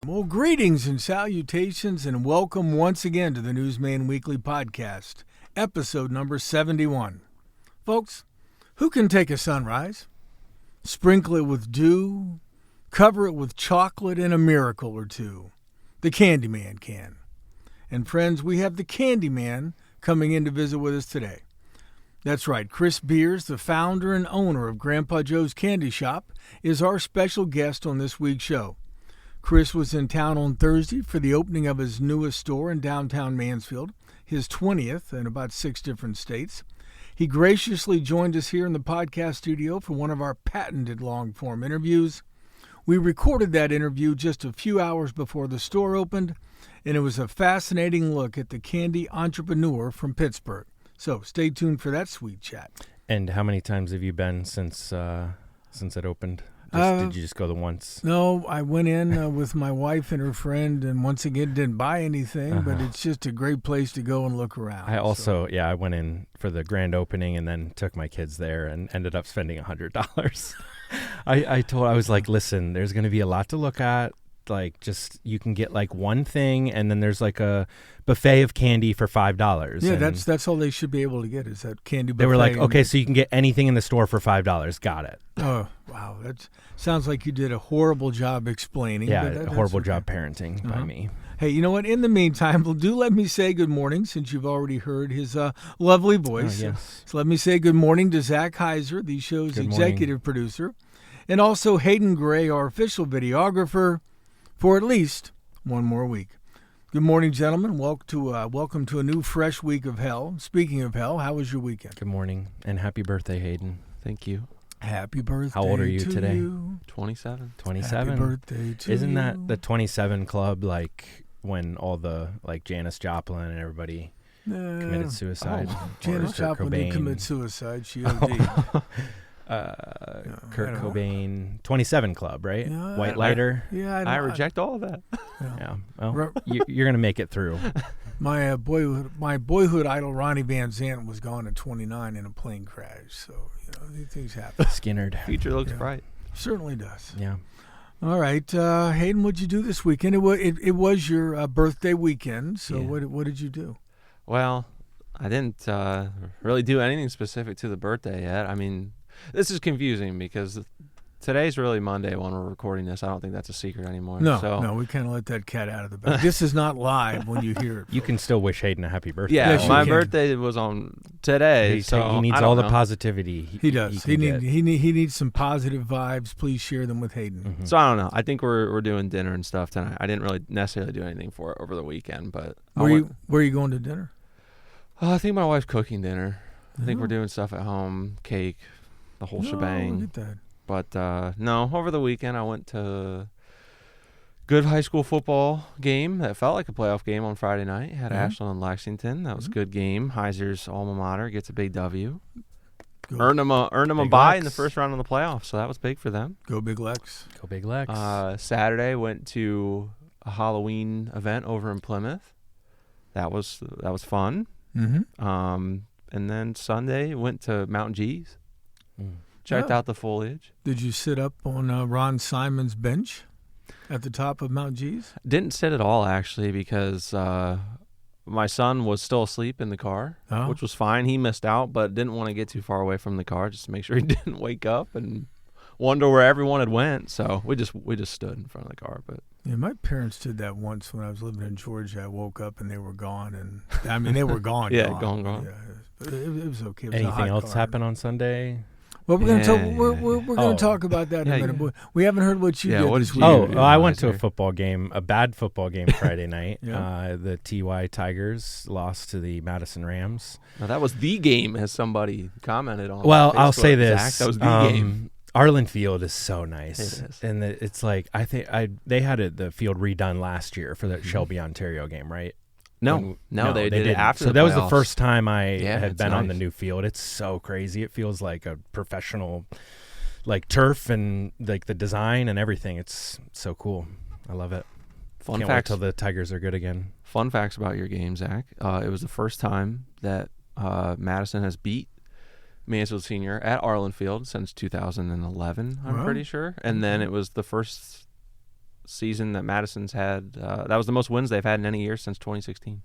Well, greetings and salutations, and welcome once again to the Newsman Weekly Podcast, episode number 71. Folks, who can take a sunrise, sprinkle it with dew, cover it with chocolate, and a miracle or two? The Candyman can. And friends, we have the Candyman coming in to visit with us today. That's right, Chris Beers, the founder and owner of Grandpa Joe's Candy Shop, is our special guest on this week's show. Chris was in town on Thursday for the opening of his newest store in downtown Mansfield, his 20th in about 6 different states. He graciously joined us here in the podcast studio for one of our patented long-form interviews. We recorded that interview just a few hours before the store opened, and it was a fascinating look at the candy entrepreneur from Pittsburgh. So stay tuned for that sweet chat. And how many times have you been since it opened? Did you just go the once? No, I went in with my wife and her friend, and once again didn't buy anything, but it's just a great place to go and look around. I went in for the grand opening and then took my kids there and ended up spending $100. I was like, listen, there's going to be a lot to look at. Like, just you can get like one thing, and then there's like a buffet of candy for $5. Yeah, that's all they should be able to get is that candy buffet. They were like, okay, so you can get anything in the store for $5. Got it. Oh, wow. That sounds like you did a horrible job explaining. Yeah, a horrible job parenting by me. Hey, you know what? In the meantime, do let me say good morning, since you've already heard his lovely voice. Yes. So let me say good morning to Zach Heiser, the show's executive producer, and also Hayden Gray, our official videographer, for at least one more week. Good morning, gentlemen. Welcome to a new fresh week of hell. Speaking of hell, how was your weekend? Good morning, and happy birthday, Hayden. Thank you. Happy birthday. How old are you to today? You. 27. 27. Happy birthday to Isn't you. that the 27 club, like when all the like Janis Joplin and everybody committed suicide? Janis Joplin did commit suicide. She OD'd. Kurt Cobain, 27 Club, right? Yeah, White Lighter. I reject all of that. Yeah. Well, you're gonna make it through. My boyhood idol Ronnie Van Zant was gone at 29 in a plane crash. So these things happen. Skinnered. Future looks bright. Certainly does. Yeah. All right, Hayden, what'd you do this weekend? It was your birthday weekend. So what did you do? Well, I didn't really do anything specific to the birthday yet. I mean, this is confusing because today's really Monday when we're recording this. I don't think that's a secret anymore. No, we can't let that cat out of the bag. This is not live when you hear it. You can still wish Hayden a happy birthday. Yeah, Yes, my birthday was on today, he needs all the positivity. He does. He needs some positive vibes. Please share them with Hayden. Mm-hmm. So I don't know. I think we're doing dinner and stuff tonight. I didn't really necessarily do anything for it over the weekend, but Where are you going to dinner? I think my wife's cooking dinner. I think we're doing stuff at home, cake, the whole shebang. Look at that. But no, over the weekend I went to good high school football game that felt like a playoff game on Friday night. Had Ashland and Lexington. That was a good game. Heiser's alma mater gets a big W. Good. Earned them a bye in the first round of the playoffs, so that was big for them. Go Big Lex. Go Big Lex. Saturday went to a Halloween event over in Plymouth. That was fun. Mm-hmm. And then Sunday went to Mountain G's. Checked out the foliage. Did you sit up on Ron Simon's bench at the top of Mount G's? Didn't sit at all, actually, because my son was still asleep in the car, which was fine. He missed out, but didn't want to get too far away from the car just to make sure he didn't wake up and wonder where everyone had went. So we just stood in front of the car. But yeah, my parents did that once when I was living in Georgia. I woke up and they were gone, and I mean they were gone. Yeah, gone. gone. Yeah, it was okay. It was Anything else happen on Sunday? Well, we're going to talk. We're going to talk about that in a minute. But we haven't heard what you did this week. I went to a football game, a bad football game Friday night. Yeah. The TY Tigers lost to the Madison Rams. Now, that was the game, as somebody commented on. Well, Facebook, I'll say this: Zach, that was the game. Arlen Field is so nice, It is. and it's like they had the field redone last year for the Shelby, Ontario game, right? No, they did it didn't. after. So the that was the playoffs. first time I had it's been on the nice. new field. It's so crazy. It feels like a professional, like turf and like the design and everything. It's so cool. I love it. Fun Can't wait facts. till the Tigers are good again. Fun facts about your game, Zach. It was the first time that Madison has beat Mansfield Senior at Arlen Field since 2011, I'm Wow. pretty sure. And then it was the first season that Madison's had. That was the most wins they've had in any year since 2016.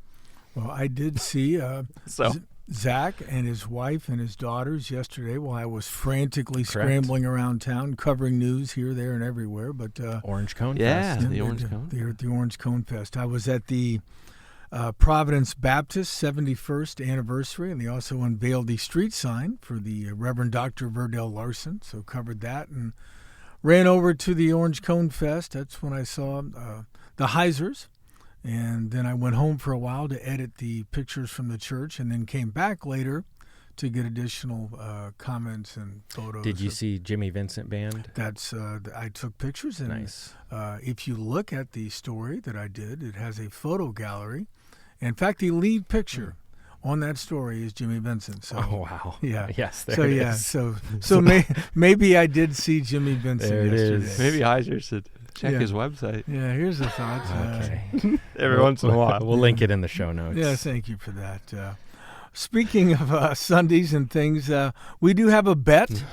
Well, I did see So Zac and his wife and his daughters yesterday while I was frantically scrambling around town covering news here, there, and everywhere. But Orange Cone yeah, Fest. the Orange Cone. They're at the Orange Cone Fest. I was at the Providence Baptist 71st anniversary, and they also unveiled the street sign for the Reverend Dr. Verdell Larson, so covered that and ran over to the Orange Cone Fest. That's when I saw the Heisers. And then I went home for a while to edit the pictures from the church, and then came back later to get additional comments and photos. Did you see Jimmy Vincent Band? That's I took pictures, and Nice. If you look at the story that I did, it has a photo gallery. In fact, the lead picture on that story is Jimmy Vincent. So, Oh, wow. Yeah. Yes, there So it yeah, is. so maybe I did see Jimmy Vincent There it yesterday. is. Maybe Heiser should check Yeah. his website Yeah, here's the thoughts. Okay. every once in a while. We'll link it in the show notes. Yeah, thank you for that. Speaking of Sundays and things, we do have a bet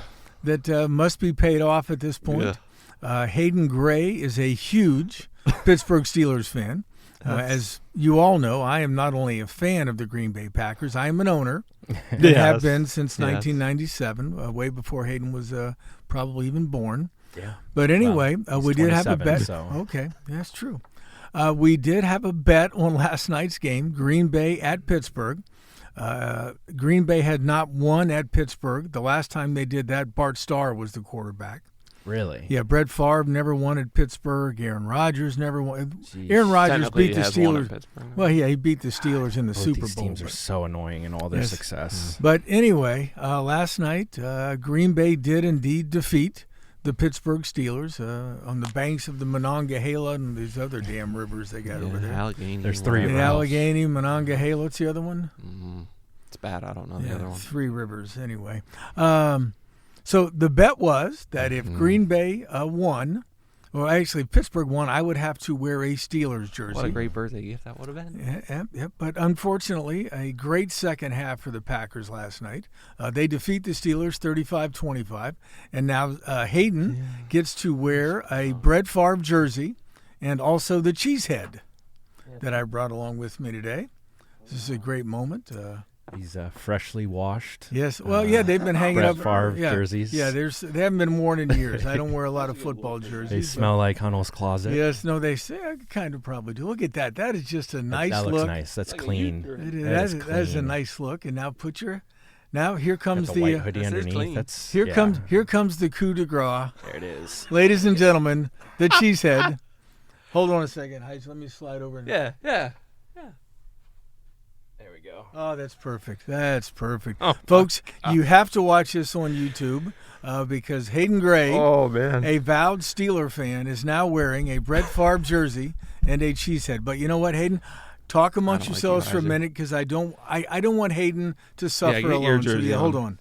that must be paid off at this point. Hayden Gray is a huge Pittsburgh Steelers fan. As you all know, I am not only a fan of the Green Bay Packers, I am an owner. And have been since 1997, way before Hayden was probably even born. Yeah. But anyway, Well, we he's did have a 27, bet. so- Okay, that's true. We did have a bet on last night's game, Green Bay at Pittsburgh. Green Bay had not won at Pittsburgh. The last time they did that, Bart Starr was the quarterback. Really? Yeah, Brett Favre never won at Pittsburgh. Aaron Rodgers never won. Jeez. Aaron Rodgers Technically, beat the he has one at Steelers. Pittsburgh. Well, yeah, he beat the Steelers in the Both Super these Bowl. teams are but- so annoying in all their Yes. success. But anyway, last night, Green Bay did indeed defeat the Pittsburgh Steelers on the banks of the Monongahela and these other damn rivers they got over there. Allegheny. There's three In of them. Allegheny, Monongahela. What's the other one? It's bad. I don't know the other one. 3 rivers anyway. So the bet was that if Green Bay won, or actually Pittsburgh won, I would have to wear a Steelers jersey. What a great birthday gift that would have been. Yeah, but unfortunately, a great second half for the Packers last night. They defeat the Steelers 35-25, and now Hayden gets to wear a Brett Favre jersey and also the cheesehead that I brought along with me today. This is a great moment. These freshly washed. Yes, well, yeah, they've been hanging Brett up Favre yeah, jerseys. Yeah, they haven't been worn in years. I don't wear a lot of football jerseys. They but- smell like Hunnell's closet. Yes, no, they say I kind of probably do. Look at that. That is just a nice that looks look. nice. That's Like a clean. youth It is, That that is a clean. nice look. And now now here comes Got the white hoodie This is underneath. clean. That's here yeah. comes the coup de grace, There it is. ladies and gentlemen, the cheesehead. Hold on a second, Heitz. Let me slide over. Yeah. There we go. Oh, that's perfect. That's perfect, Oh, folks. You have to watch this on YouTube because Hayden Gray, Oh man. a vowed Steeler fan, is now wearing a Brett Favre jersey and a cheesehead. But you know what, Hayden? Talk amongst don't like yourselves you, for a Isaac. minute because I don't want Hayden to suffer get your alone. So jersey yeah, on. hold on.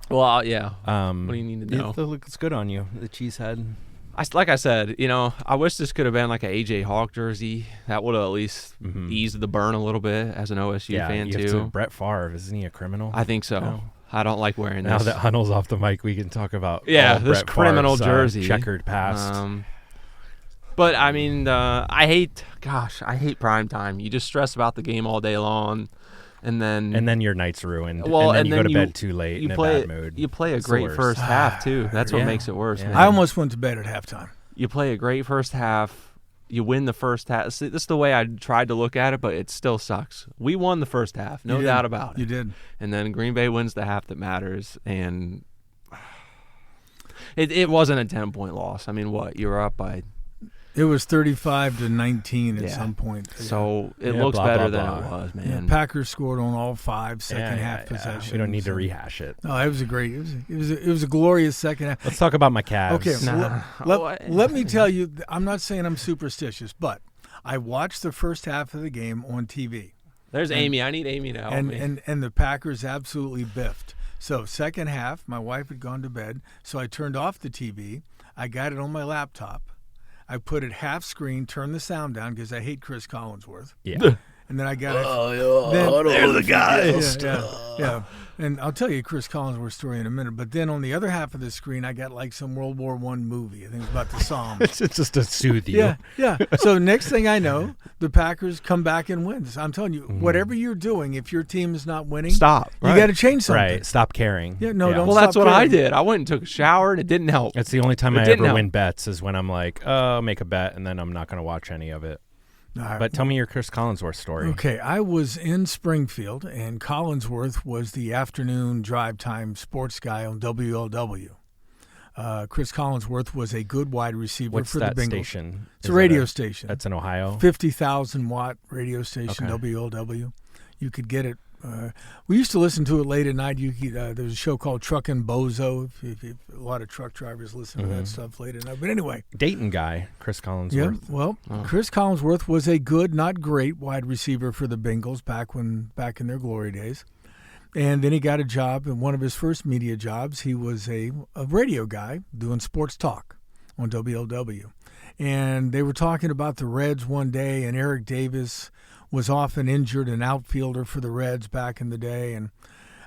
Well, yeah. What do you need to know? It looks good on you. The cheese head. Like I said, I wish this could have been like an AJ Hawk jersey. That would have at least eased the burn a little bit as an OSU fan you have too. Brett Favre, isn't he a criminal? I think so. No. I don't like wearing Now this. that Hunnell's off the mic, we can talk about Yeah, all this Brett criminal Favre's, jersey. checkered past. But I mean, I hate prime time. You just stress about the game all day long, and then your night's ruined. well, and then you go to you- bed too late you in play a bad mood. You play a It's the great worst. first half too. That's what Yeah. makes it worse. Yeah. Man. I almost went to bed at halftime. You play a great first half. You win the first half. See, this is the way I tried to look at it, but it still sucks. We won the first half, no You did. doubt about You it. did. And then Green Bay wins the half that matters, and it wasn't a 10-point loss. I mean, what, you were up by It was 35-19 at Yeah. some point. so it Yeah, looks blah, better blah, than blah. it was, Yeah, man. Packers scored on all 5 second half Yeah. possessions. We don't need to So- rehash it. No, it was a great. It was a glorious second half. Let's talk about my Cavs. Okay, Nah. let me tell you. I'm not saying I'm superstitious, but I watched the first half of the game on TV, There's Amy. I need Amy to help me. and the Packers absolutely biffed. So second half, my wife had gone to bed, so I turned off the TV. I got it on my laptop. I put it half screen, turned the sound down because I hate Chris Collinsworth. Yeah. And then I got there's the guy. Yeah. And I'll tell you Chris Collinsworth's story in a minute. But then on the other half of the screen, I got like some World War I movie. I think it's about the Psalms. It's just to soothe you. Yeah. So next thing I know, the Packers come back and win. I'm telling you, whatever you're doing, if your team is not winning, stop. You got to change something. Right. Stop caring. Yeah. No. Don't. Well, stop that's what caring. I did. I went and took a shower, and it didn't help. That's the only time I ever win bets is when I'm like, oh, make a bet, and then I'm not going to watch any of it. Right. But tell me your Chris Collinsworth story. Okay, I was in Springfield, and Collinsworth was the afternoon drive time sports guy on WLW. Chris Collinsworth was a good wide receiver for the Bengals. What's that station? It's a radio station. That's in Ohio? 50,000 watt radio station, okay. WLW. You could get it. We used to listen to it late at night. There was a show called Truckin' Bozo. A lot of truck drivers listen to that stuff late at night. But anyway. Dayton guy, Chris Collinsworth. Yeah, well, Chris Collinsworth was a good, not great, wide receiver for the Bengals back in their glory days. And then he got a job, and one of his first media jobs, he was a radio guy doing sports talk on WLW. And they were talking about the Reds one day, and Eric Davis was often injured, an outfielder for the Reds back in the day, and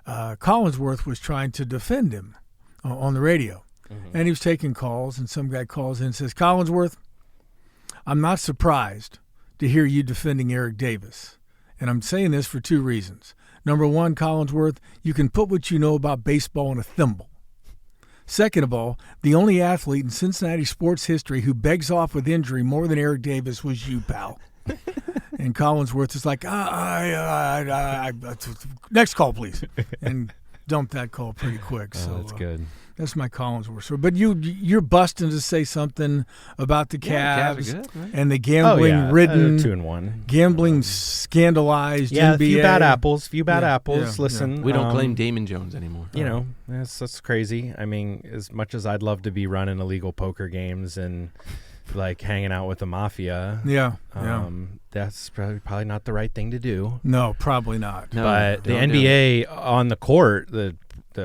Collinsworth was trying to defend him on the radio. And he was taking calls, and some guy calls in and says, Collinsworth, I'm not surprised to hear you defending Eric Davis. And I'm saying this for two reasons. Number one, Collinsworth, you can put what you know about baseball in a thimble. Second of all, the only athlete in Cincinnati sports history who begs off with injury more than Eric Davis was you, pal. And Collinsworth is like, next call, please. And dumped that call pretty quick. So that's good. That's my Collinsworth story. But you're busting to say something about the Cavs good, right? and the gambling-ridden, 2-1, gambling scandalized NBA. A few bad apples. Listen, we don't claim Damon Jones anymore. You know, that's crazy. I mean, as much as I'd love to be running illegal poker games and like hanging out with the mafia, that's probably not the right thing to do. No, probably not. No, but the NBA on the court, the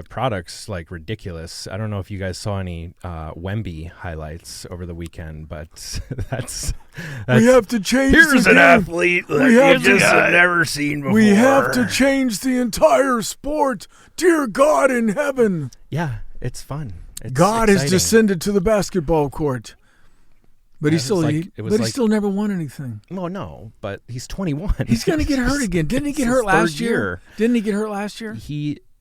product's like ridiculous. I don't know if you guys saw any Wemby highlights over the weekend, but that's we have to change. Here's an game. Athlete that you just have never seen before. We have to change the entire sport. Dear God in heaven. Yeah, it's fun. It's God exciting. has descended to the basketball court. But he still never won anything. Well, no, but he's 21. He's going to get hurt again. Didn't he get hurt last year? Didn't he get hurt last year?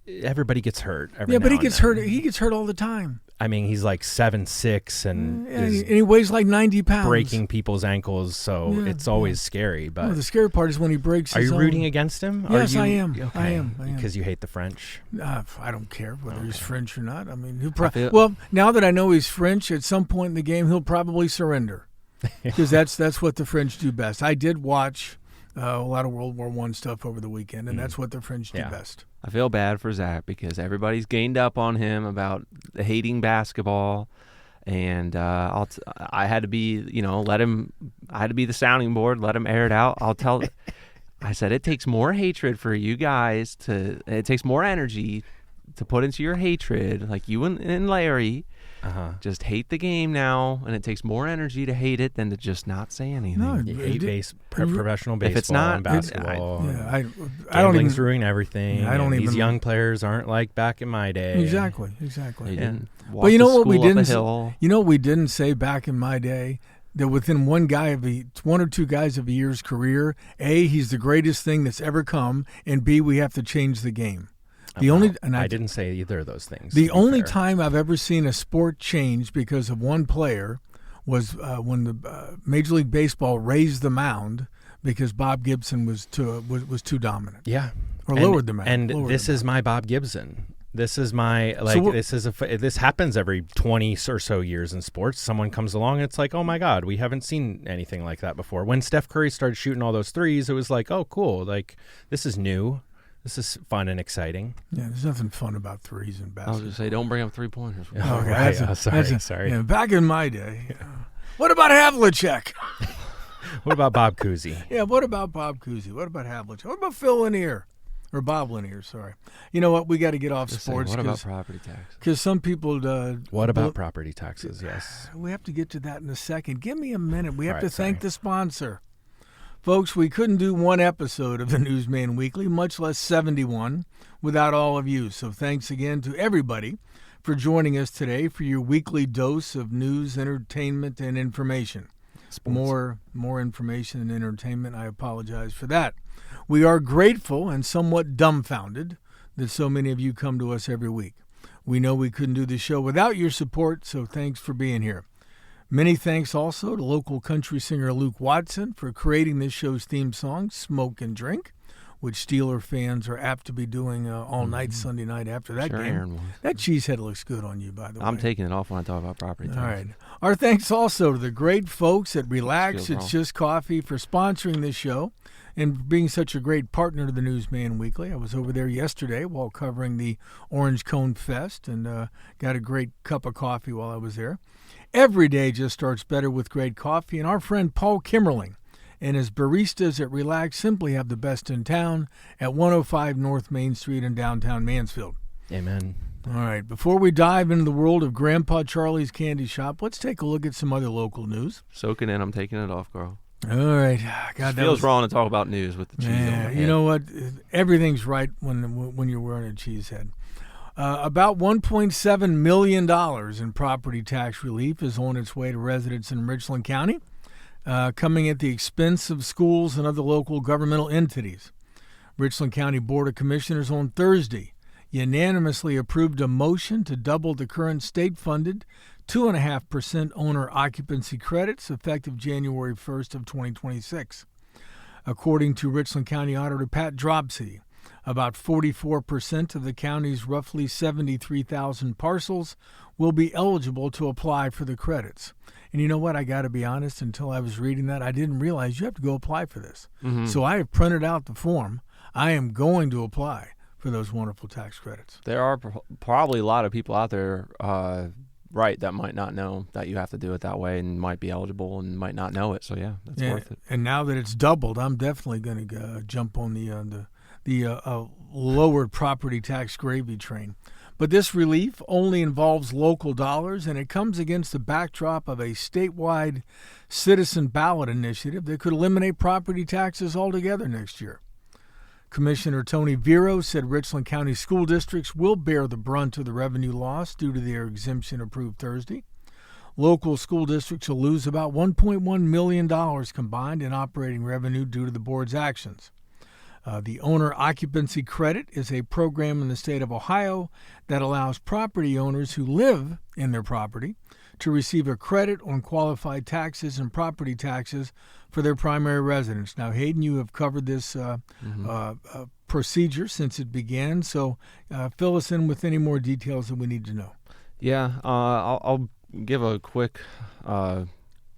Everybody gets hurt. But he gets hurt. He gets hurt all the time. I mean, he's like 7'6" and he weighs like 90 pounds. Breaking people's ankles, so it's always scary. But the scary part is when he breaks. Are you rooting against him? Yes, I am. Okay. I am. Because you hate the French. I don't care whether he's French or not. I mean, well, now that I know he's French, at some point in the game he'll probably surrender. Because that's what the French do best. I did watch a lot of World War I stuff over the weekend, and that's what the French do best. I feel bad for Zach because everybody's gained up on him about hating basketball, and I had to be, I had to be the sounding board, let him air it out. I said it takes more hatred for you guys it takes more energy to put into your hatred, like you and Larry. Just hate the game now, and it takes more energy to hate it than to just not say anything. No, you hate professional baseball, if it's not, and basketball. I don't even ruin everything. These young players aren't like back in my day. Exactly. But you know what we didn't? You know what we didn't say back in my day? That within one or two guys of a year's career, A, he's the greatest thing that's ever come, and B, we have to change the game. I didn't say either of those things. The only time I've ever seen a sport change because of one player was when the Major League Baseball raised the mound because Bob Gibson was too dominant. Yeah, or lowered the mound. And this is my Bob Gibson. This is my this happens every 20 or so years in sports. Someone comes along and it's like, oh my God, we haven't seen anything like that before. When Steph Curry started shooting all those threes, it was like, oh cool, like this is new. This is fun and exciting. Yeah, there's nothing fun about threes in basketball. I was going to say, don't bring up 3-pointers. Sorry. Yeah, back in my day. What about Havlicek? What about Bob Cousy? Yeah, what about Bob Cousy? What about Havlicek? What about Phil Lanier? Or Bob Lanier, sorry. You know what? We got to get off sports. What about property tax? Because some people... what about property taxes, yes. We have to get to that in a second. Give me a minute. We have to thank the sponsor. Folks, we couldn't do one episode of the Newsman Weekly, much less 71, without all of you. So thanks again to everybody for joining us today for your weekly dose of news, entertainment, and information. More information and entertainment. I apologize for that. We are grateful and somewhat dumbfounded that so many of you come to us every week. We know we couldn't do the show without your support, so thanks for being here. Many thanks also to local country singer Luke Watson for creating this show's theme song, Smoke and Drink, which Steeler fans are apt to be doing all night Sunday night after that game. That cheese head looks good on you, by the way. I'm taking it off when I talk about property tax. All right. Our thanks also to the great folks at Relax It's Just Coffee for sponsoring this show and being such a great partner to the Newsman Weekly. I was over there yesterday while covering the Orange Cone Fest and got a great cup of coffee while I was there. Every day just starts better with great coffee, and our friend Paul Kimmerling and his baristas at Relax simply have the best in town at 105 North Main Street in downtown Mansfield. Amen. All right, before we dive into the world of Grandpa Charlie's Candy Shop, let's take a look at some other local news. Soaking in, I'm taking it off, Carl. All right. God, feels wrong to talk about news with the cheese. Yeah, you know what? Everything's right when you're wearing a cheese head. About $1.7 million in property tax relief is on its way to residents in Richland County, coming at the expense of schools and other local governmental entities. Richland County Board of Commissioners on Thursday unanimously approved a motion to double the current state-funded 2.5% owner occupancy credits effective January 1st of 2026. According to Richland County Auditor Pat Dropsy, about 44% of the county's roughly 73,000 parcels will be eligible to apply for the credits. And you know what? I got to be honest, until I was reading that, I didn't realize you have to go apply for this. Mm-hmm. So I have printed out the form. I am going to apply for those wonderful tax credits. There are probably a lot of people out there, that might not know that you have to do it that way and might be eligible and might not know it. So, yeah, that's worth it. And now that it's doubled, I'm definitely going to jump on the lowered property tax gravy train. But this relief only involves local dollars, and it comes against the backdrop of a statewide citizen ballot initiative that could eliminate property taxes altogether next year. Commissioner Tony Vero said Richland County school districts will bear the brunt of the revenue loss due to their exemption approved Thursday. Local school districts will lose about $1.1 million combined in operating revenue due to the board's actions. The owner occupancy credit is a program in the state of Ohio that allows property owners who live in their property to receive a credit on qualified taxes and property taxes for their primary residence. Now, Hayden, you have covered this procedure since it began, so fill us in with any more details that we need to know. Yeah, I'll give a quick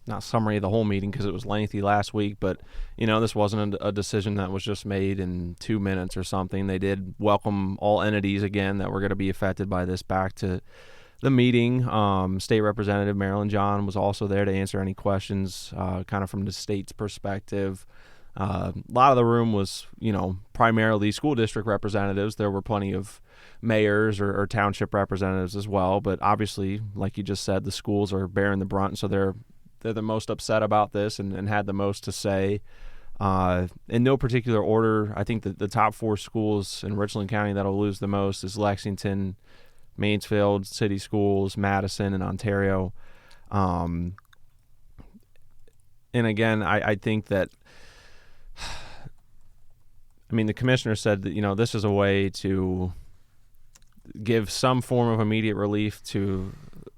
not summary of the whole meeting because it was lengthy last week, but this wasn't a decision that was just made in 2 minutes or something. They did welcome all entities again that were going to be affected by this back to the meeting. State Representative Marilyn John was also there to answer any questions kind of from the state's perspective. A lot of the room was primarily school district representatives. There were plenty of mayors or township representatives as well, but obviously, like you just said, the schools are bearing the brunt, so they're the most upset about this and had the most to say. In no particular order, I think that the top 4 schools in Richland County that'll lose the most is Lexington, Mansfield, City Schools, Madison, and Ontario. And again, I think that, the commissioner said that, this is a way to give some form of immediate relief to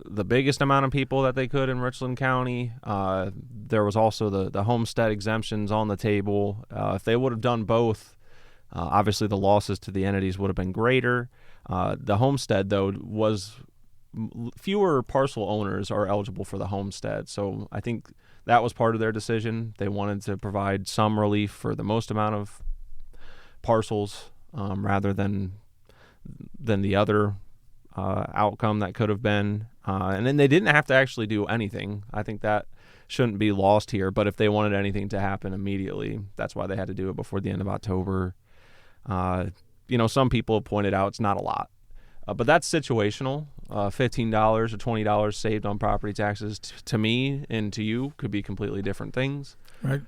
the biggest amount of people that they could in Richland County. There was also the homestead exemptions on the table. If they would have done both, obviously the losses to the entities would have been greater. The homestead, though, was fewer parcel owners are eligible for the homestead. So I think that was part of their decision. They wanted to provide some relief for the most amount of parcels rather than the other outcome that could have been. And then they didn't have to actually do anything. I think that shouldn't be lost here. But if they wanted anything to happen immediately, that's why they had to do it before the end of October. Some people pointed out it's not a lot. But that's situational. $15 or $20 saved on property taxes to me and to you could be completely different things. Right.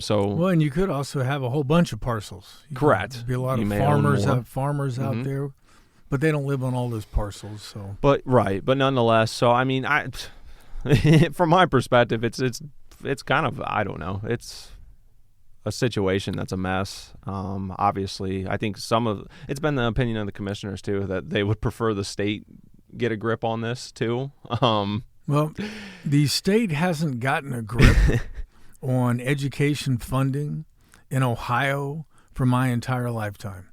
So and you could also have a whole bunch of parcels. Correct. Be a lot You of may own farmers more. out there, but they don't live on all those parcels. So, but nonetheless, so I mean, from my perspective, it's kind of, I don't know, it's a situation that's a mess. Obviously, I think it's been the opinion of the commissioners too that they would prefer the state get a grip on this too. Well, the state hasn't gotten a grip on education funding in Ohio for my entire lifetime.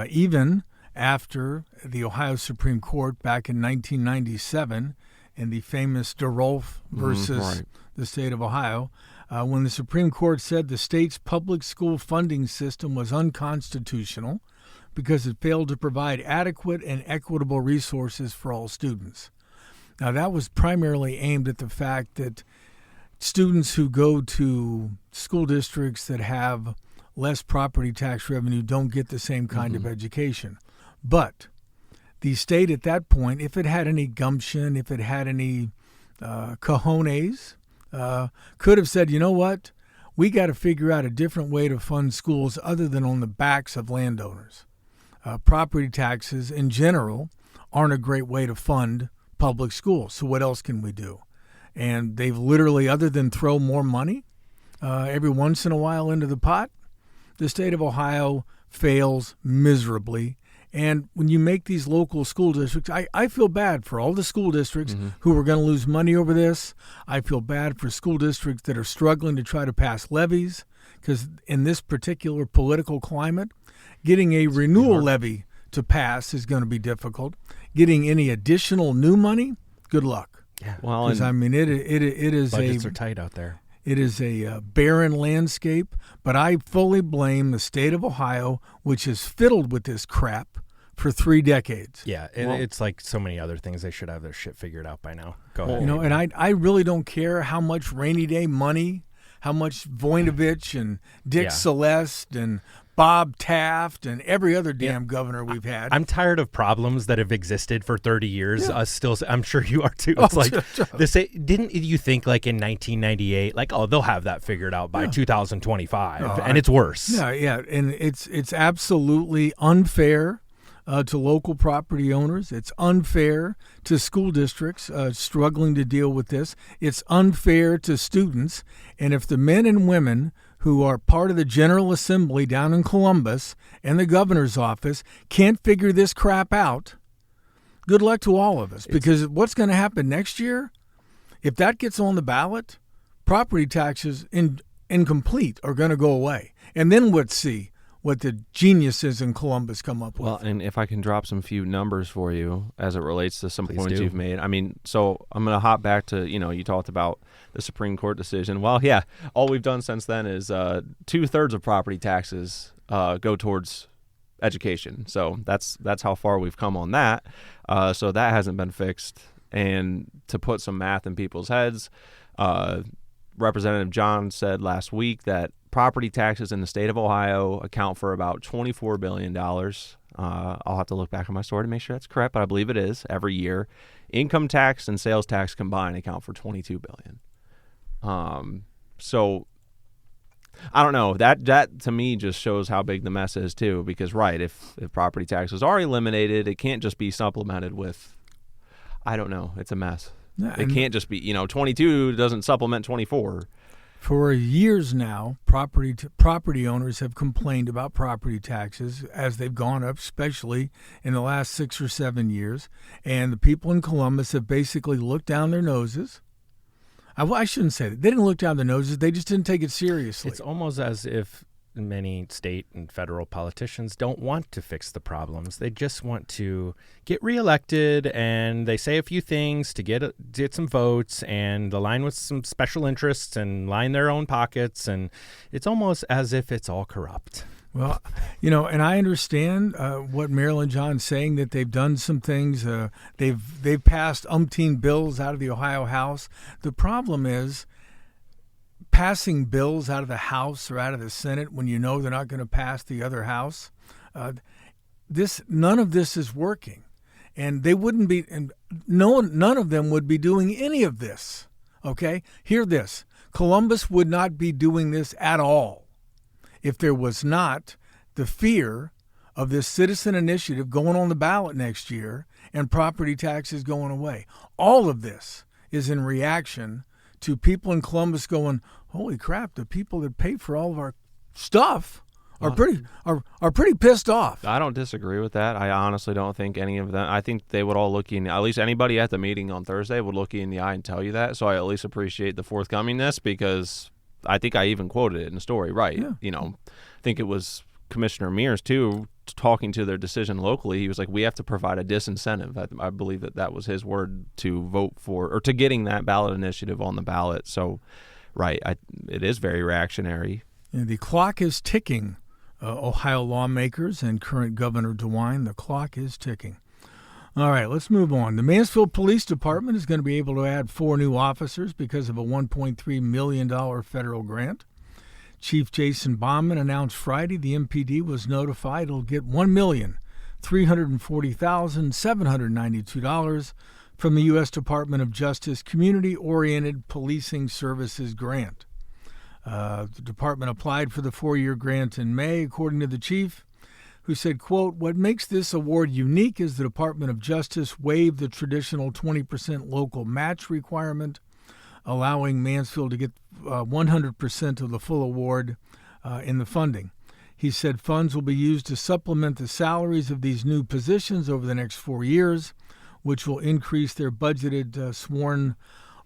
Even after the Ohio Supreme Court back in 1997 in the famous DeRolf versus the state of Ohio, when the Supreme Court said the state's public school funding system was unconstitutional because it failed to provide adequate and equitable resources for all students. Now, that was primarily aimed at the fact that students who go to school districts that have less property tax revenue don't get the same kind of education. But the state at that point, if it had any gumption, if it had any cojones, could have said, you know what, we got to figure out a different way to fund schools other than on the backs of landowners. Property taxes in general aren't a great way to fund public schools. So what else can we do? And they've literally, other than throw more money every once in a while into the pot, the state of Ohio fails miserably. And when you make these local school districts, I feel bad for all the school districts who are going to lose money over this. I feel bad for school districts that are struggling to try to pass levies, because in this particular political climate, getting a renewal levy to pass is going to be difficult. Getting any additional new money, good luck. Yeah. Well, because I mean, it is budgets are tight out there. It is a barren landscape, but I fully blame the state of Ohio, which has fiddled with this crap for 3 decades. Yeah, it's like so many other things. They should have their shit figured out by now. Go ahead. You know, and I really don't care how much rainy day money, how much Voinovich and Dick Celeste and Bob Taft and every other damn governor we've had. I'm tired of problems that have existed for 30 years. Still, I'm sure you are too. It's like this. Didn't you think like in 1998, like, oh, they'll have that figured out by 2025, and it's worse. Yeah, and it's absolutely unfair to local property owners. It's unfair to school districts struggling to deal with this. It's unfair to students. And if the men and women who are part of the General Assembly down in Columbus and the governor's office can't figure this crap out, good luck to all of us. Because what's going to happen next year, if that gets on the ballot, property taxes incomplete are going to go away. And then let's see what the geniuses in Columbus come up with. Well, and if I can drop some few numbers for you as it relates to some points you've made. I mean, so I'm going to hop back to, you talked about the Supreme Court decision. Well, yeah, all we've done since then is 2/3 of property taxes go towards education. So that's how far we've come on that. So that hasn't been fixed. And to put some math in people's heads, Representative John said last week that property taxes in the state of Ohio account for about $24 billion. I'll have to look back on my story to make sure that's correct, but I believe it is every year. Income tax and sales tax combined account for $22 billion. So I don't know. That to me just shows how big the mess is too, because if property taxes are eliminated, it can't just be supplemented with, I don't know, it's a mess. Yeah, it can't just be, 22 doesn't supplement 24. For years now, property owners have complained about property taxes as they've gone up, especially in the last 6 or 7 years. And the people in Columbus have basically looked down their noses. I shouldn't say that. They didn't look down their noses. They just didn't take it seriously. It's almost as if many state and federal politicians don't want to fix the problems. They just want to get reelected, and they say a few things to get some votes and align with some special interests and line their own pockets, and it's almost as if it's all corrupt. Well, and I understand what Marilyn John's saying, that they've done some things. They've passed umpteen bills out of the Ohio House. The problem is passing bills out of the House or out of the Senate when you know they're not going to pass the other house. None of this is working, and they wouldn't be. And none of them would be doing any of this. Okay, hear this. Columbus would not be doing this at all if there was not the fear of this citizen initiative going on the ballot next year and property taxes going away. All of this is in reaction to people in Columbus going, holy crap, the people that pay for all of our stuff are pretty pissed off. I don't disagree with that. I honestly don't think any of them. I think they would all look you in, at least anybody at the meeting on Thursday would look you in the eye and tell you that. So I at least appreciate the forthcomingness, because I think I even quoted it in the story. Right. Yeah. I think it was Commissioner Mears too, talking to their decision locally. He was like, we have to provide a disincentive. I believe that was his word, to vote for, or to getting that ballot initiative on the ballot. So, right. It is very reactionary. Yeah, the clock is ticking. Ohio lawmakers and current Governor DeWine, the clock is ticking. All right, let's move on. The Mansfield Police Department is going to be able to add 4 new officers because of a $1.3 million federal grant. Chief Jason Bauman announced Friday the MPD was notified it'll get $1,340,792 from the U.S. Department of Justice Community-Oriented Policing Services Grant. The department applied for the 4-year grant in May, according to the chief, who said, quote, what makes this award unique is the Department of Justice waived the traditional 20% local match requirement, allowing Mansfield to get 100% of the full award in the funding. He said funds will be used to supplement the salaries of these new positions over the next 4 years, which will increase their budgeted sworn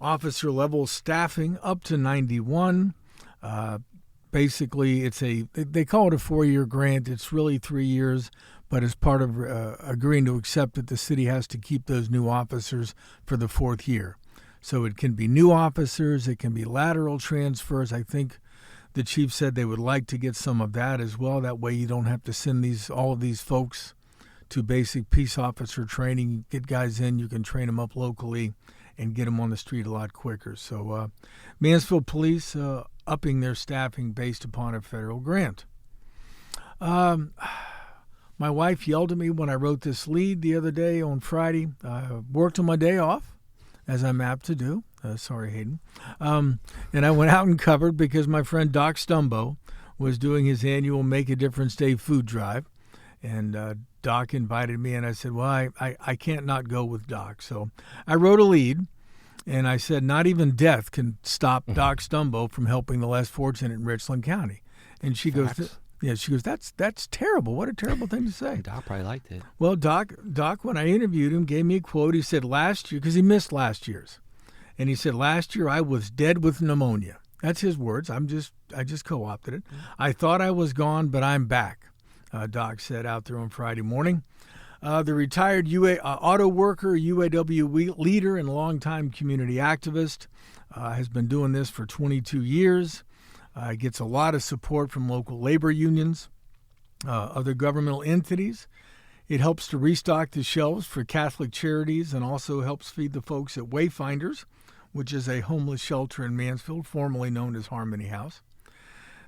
officer level staffing up to 91. Basically, they call it a 4-year grant. It's really 3 years, but as part of agreeing to accept that the city has to keep those new officers for the 4th year. So it can be new officers, it can be lateral transfers. I think the chief said they would like to get some of that as well. That way you don't have to send all of these folks to basic peace officer training. You get guys in, you can train them up locally and get them on the street a lot quicker. So Mansfield Police upping their staffing based upon a federal grant. My wife yelled at me when I wrote this lead the other day on Friday. I worked on my day off, as I'm apt to do. Sorry, Hayden. And I went out and covered because my friend Doc Stumbo was doing his annual Make a Difference Day food drive. And Doc invited me, and I said, well, I can't not go with Doc. So I wrote a lead, and I said, not even death can stop Doc Stumbo from helping the less fortunate in Richland County. And she goes, that's terrible. What a terrible thing to say. Doc probably liked it. Well, Doc, when I interviewed him, gave me a quote. He said last year, because he missed last year's, and he said, last year I was dead with pneumonia. That's his words. I just co-opted it. I thought I was gone, but I'm back. Doc said out there on Friday morning. The retired auto worker, UAW leader, and longtime community activist has been doing this for 22 years. Gets a lot of support from local labor unions, other governmental entities. It helps to restock the shelves for Catholic charities and also helps feed the folks at Wayfinders, which is a homeless shelter in Mansfield, formerly known as Harmony House.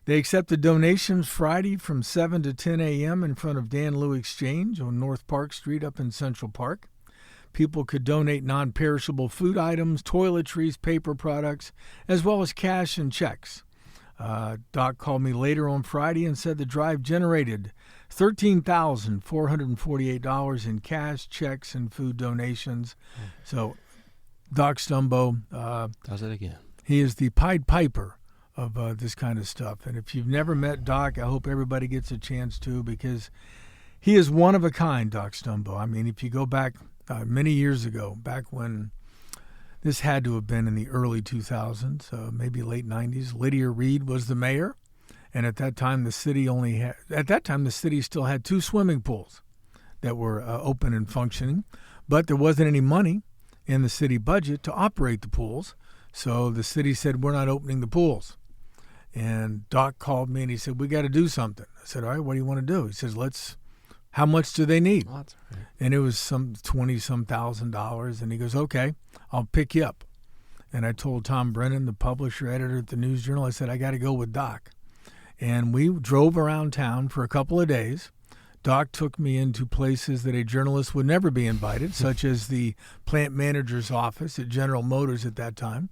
They accepted donations Friday from 7 to 10 a.m. in front of Dan Liu Exchange on North Park Street up in Central Park. People could donate non-perishable food items, toiletries, paper products, as well as cash and checks. Doc called me later on Friday and said the drive generated $13,448 in cash, checks, and food donations. So Doc Stumbo does it again. He is the Pied Piper of this kind of stuff. And if you've never met Doc, I hope everybody gets a chance to, because he is one of a kind, Doc Stumbo. I mean, if you go back many years ago, back when this had to have been in the early 2000s, maybe late 90s, Lydia Reed was the mayor. And at that time, the city still had 2 swimming pools that were open and functioning, but there wasn't any money in the city budget to operate the pools. So the city said, we're not opening the pools. And Doc called me and he said, we got to do something. I said, all right, what do you want to do? He says, how much do they need? Lots. And it was some $20,000. And he goes, okay, I'll pick you up. And I told Tom Brennan, the publisher, editor at the News Journal, I said, I got to go with Doc. And we drove around town for a couple of days. Doc took me into places that a journalist would never be invited, such as the plant manager's office at General Motors at that time.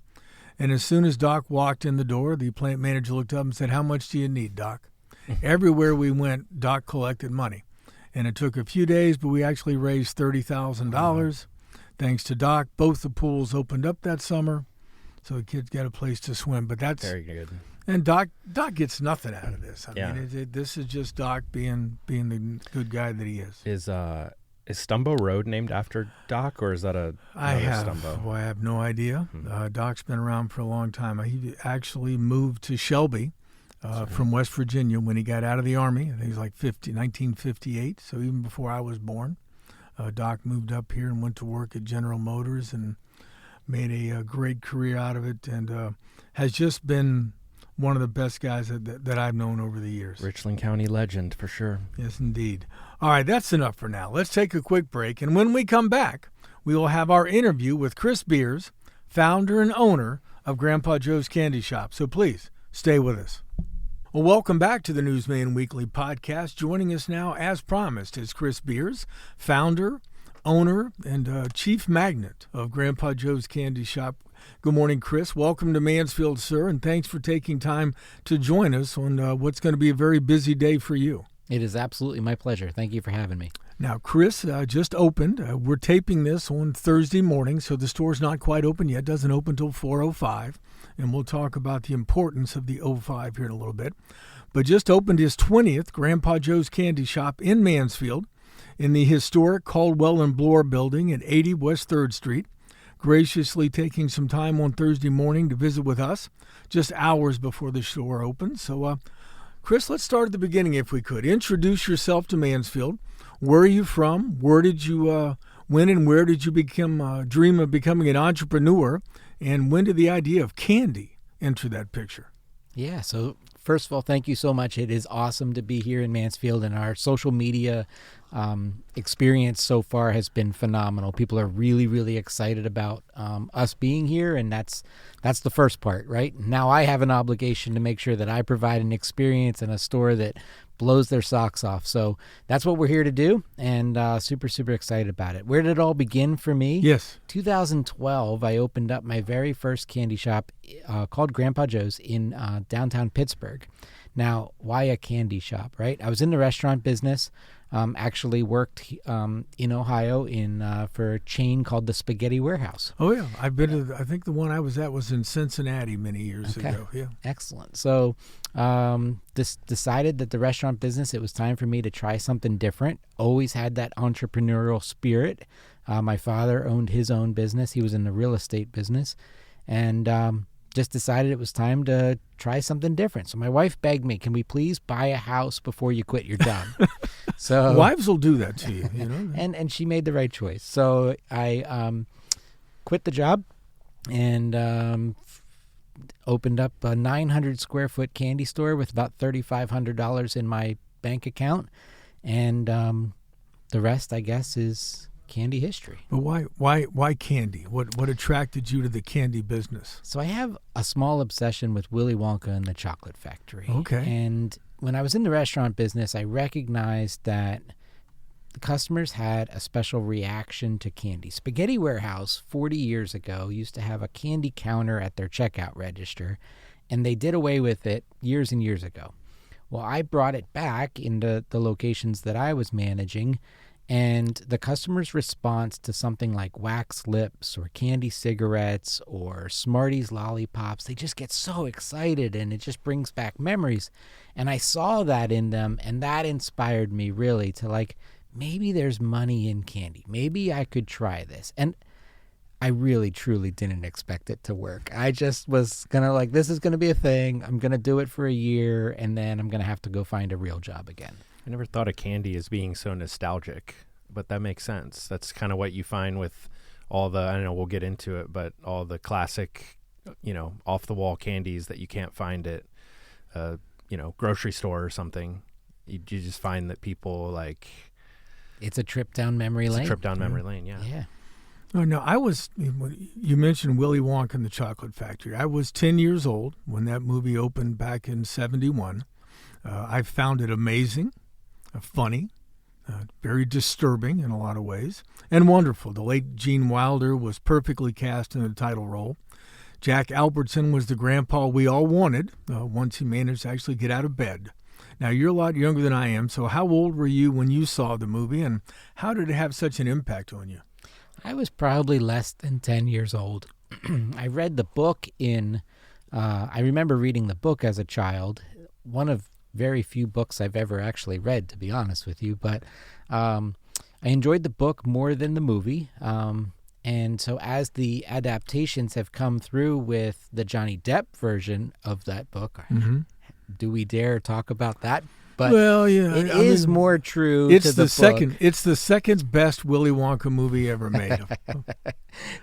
And as soon as Doc walked in the door, the plant manager looked up and said, "How much do you need, Doc?" Everywhere we went, Doc collected money. And it took a few days, but we actually raised $30,000. Thanks to Doc, both the pools opened up that summer, so the kids got a place to swim. But that's very good. And Doc gets nothing out of this. I Yeah. mean, this is just Doc being the good guy that he is. Is Stumbo Road named after Doc, or is that I have no idea. Hmm. Doc's been around for a long time. He actually moved to Shelby from West Virginia when he got out of the Army. I think he was like 1958, so even before I was born. Doc moved up here and went to work at General Motors and made a great career out of it, and has just been one of the best guys that I've known over the years. Richland County legend, for sure. Yes, indeed. All right, that's enough for now. Let's take a quick break, and when we come back, we will have our interview with Chris Beers, founder and owner of Grandpa Joe's Candy Shop. So please, stay with us. Well, welcome back to the Newsman Weekly podcast. Joining us now, as promised, is Chris Beers, founder, owner, and chief magnate of Grandpa Joe's Candy Shop. Good morning, Chris. Welcome to Mansfield, sir, and thanks for taking time to join us on what's going to be a very busy day for you. It is absolutely my pleasure. Thank you for having me. Now, Chris just opened. We're taping this on Thursday morning, so the store's not quite open yet. It doesn't open until 4:05, and we'll talk about the importance of the 05 here in a little bit. But just opened his 20th Grandpa Joe's Candy Shop in Mansfield in the historic Caldwell Bloor building at 80 West 3rd Street. Graciously taking some time on Thursday morning to visit with us just hours before the store opens. So, Chris, let's start at the beginning if we could. Introduce yourself to Mansfield. Where are you from? Where did you when and where did you dream of becoming an entrepreneur? And when did the idea of candy enter that picture? Yeah, so first of all, thank you so much. It is awesome to be here in Mansfield, and our social media experience so far has been phenomenal. People are really, really excited about us being here, and that's the first part, right? Now I have an obligation to make sure that I provide an experience in a store that blows their socks off. So that's what we're here to do, and super, super excited about it. Where did it all begin for me? Yes. 2012, I opened up my very first candy shop called Grandpa Joe's in downtown Pittsburgh. Now, why a candy shop, right? I was in the restaurant business. Actually worked in Ohio for a chain called the Spaghetti Warehouse. Oh, yeah. I've been to, I think the one I was at was in Cincinnati many years ago. Yeah. Excellent. So decided that the restaurant business, it was time for me to try something different. Always had that entrepreneurial spirit. My father owned his own business. He was in the real estate business. And just decided it was time to try something different. So my wife begged me, can we please buy a house before you quit your job? So wives will do that to you, you know. and she made the right choice. So I quit the job and opened up a 900 square foot candy store with about $3,500 in my bank account. And the rest, I guess, is candy history. But why candy? What attracted you to the candy business? So I have a small obsession with Willy Wonka and the Chocolate Factory. Okay. And when I was in the restaurant business, I recognized that the customers had a special reaction to candy. Spaghetti Warehouse 40 years ago used to have a candy counter at their checkout register, and they did away with it years and years ago. Well, I brought it back into the locations that I was managing, and the customer's response to something like wax lips or candy cigarettes or Smarties lollipops, they just get so excited, and it just brings back memories. And I saw that in them, and that inspired me really to maybe there's money in candy. Maybe I could try this. And I really, truly didn't expect it to work. I just was going to this is going to be a thing. I'm going to do it for a year, and then I'm going to have to go find a real job again. I never thought of candy as being so nostalgic, but that makes sense. That's kind of what you find with all the, I don't know, we'll get into it, but all the classic, off-the-wall candies that you can't find at, grocery store or something. You just find that people It's a trip down memory lane. It's a trip down memory lane, yeah. Yeah. Oh, no, you mentioned Willy Wonka and the Chocolate Factory. I was 10 years old when that movie opened back in 1971. I found it amazing. Funny, very disturbing in a lot of ways, and wonderful. The late Gene Wilder was perfectly cast in the title role. Jack Albertson was the grandpa we all wanted once he managed to actually get out of bed. Now, you're a lot younger than I am, so how old were you when you saw the movie, and how did it have such an impact on you? I was probably less than 10 years old. I read the book I remember reading the book as a child, one of very few books I've ever actually read, to be honest with you, but I enjoyed the book more than the movie. And so as the adaptations have come through with the Johnny Depp version of that book, do we dare talk about that? But well, yeah, it is more true to the book. It's the second best Willy Wonka movie ever made.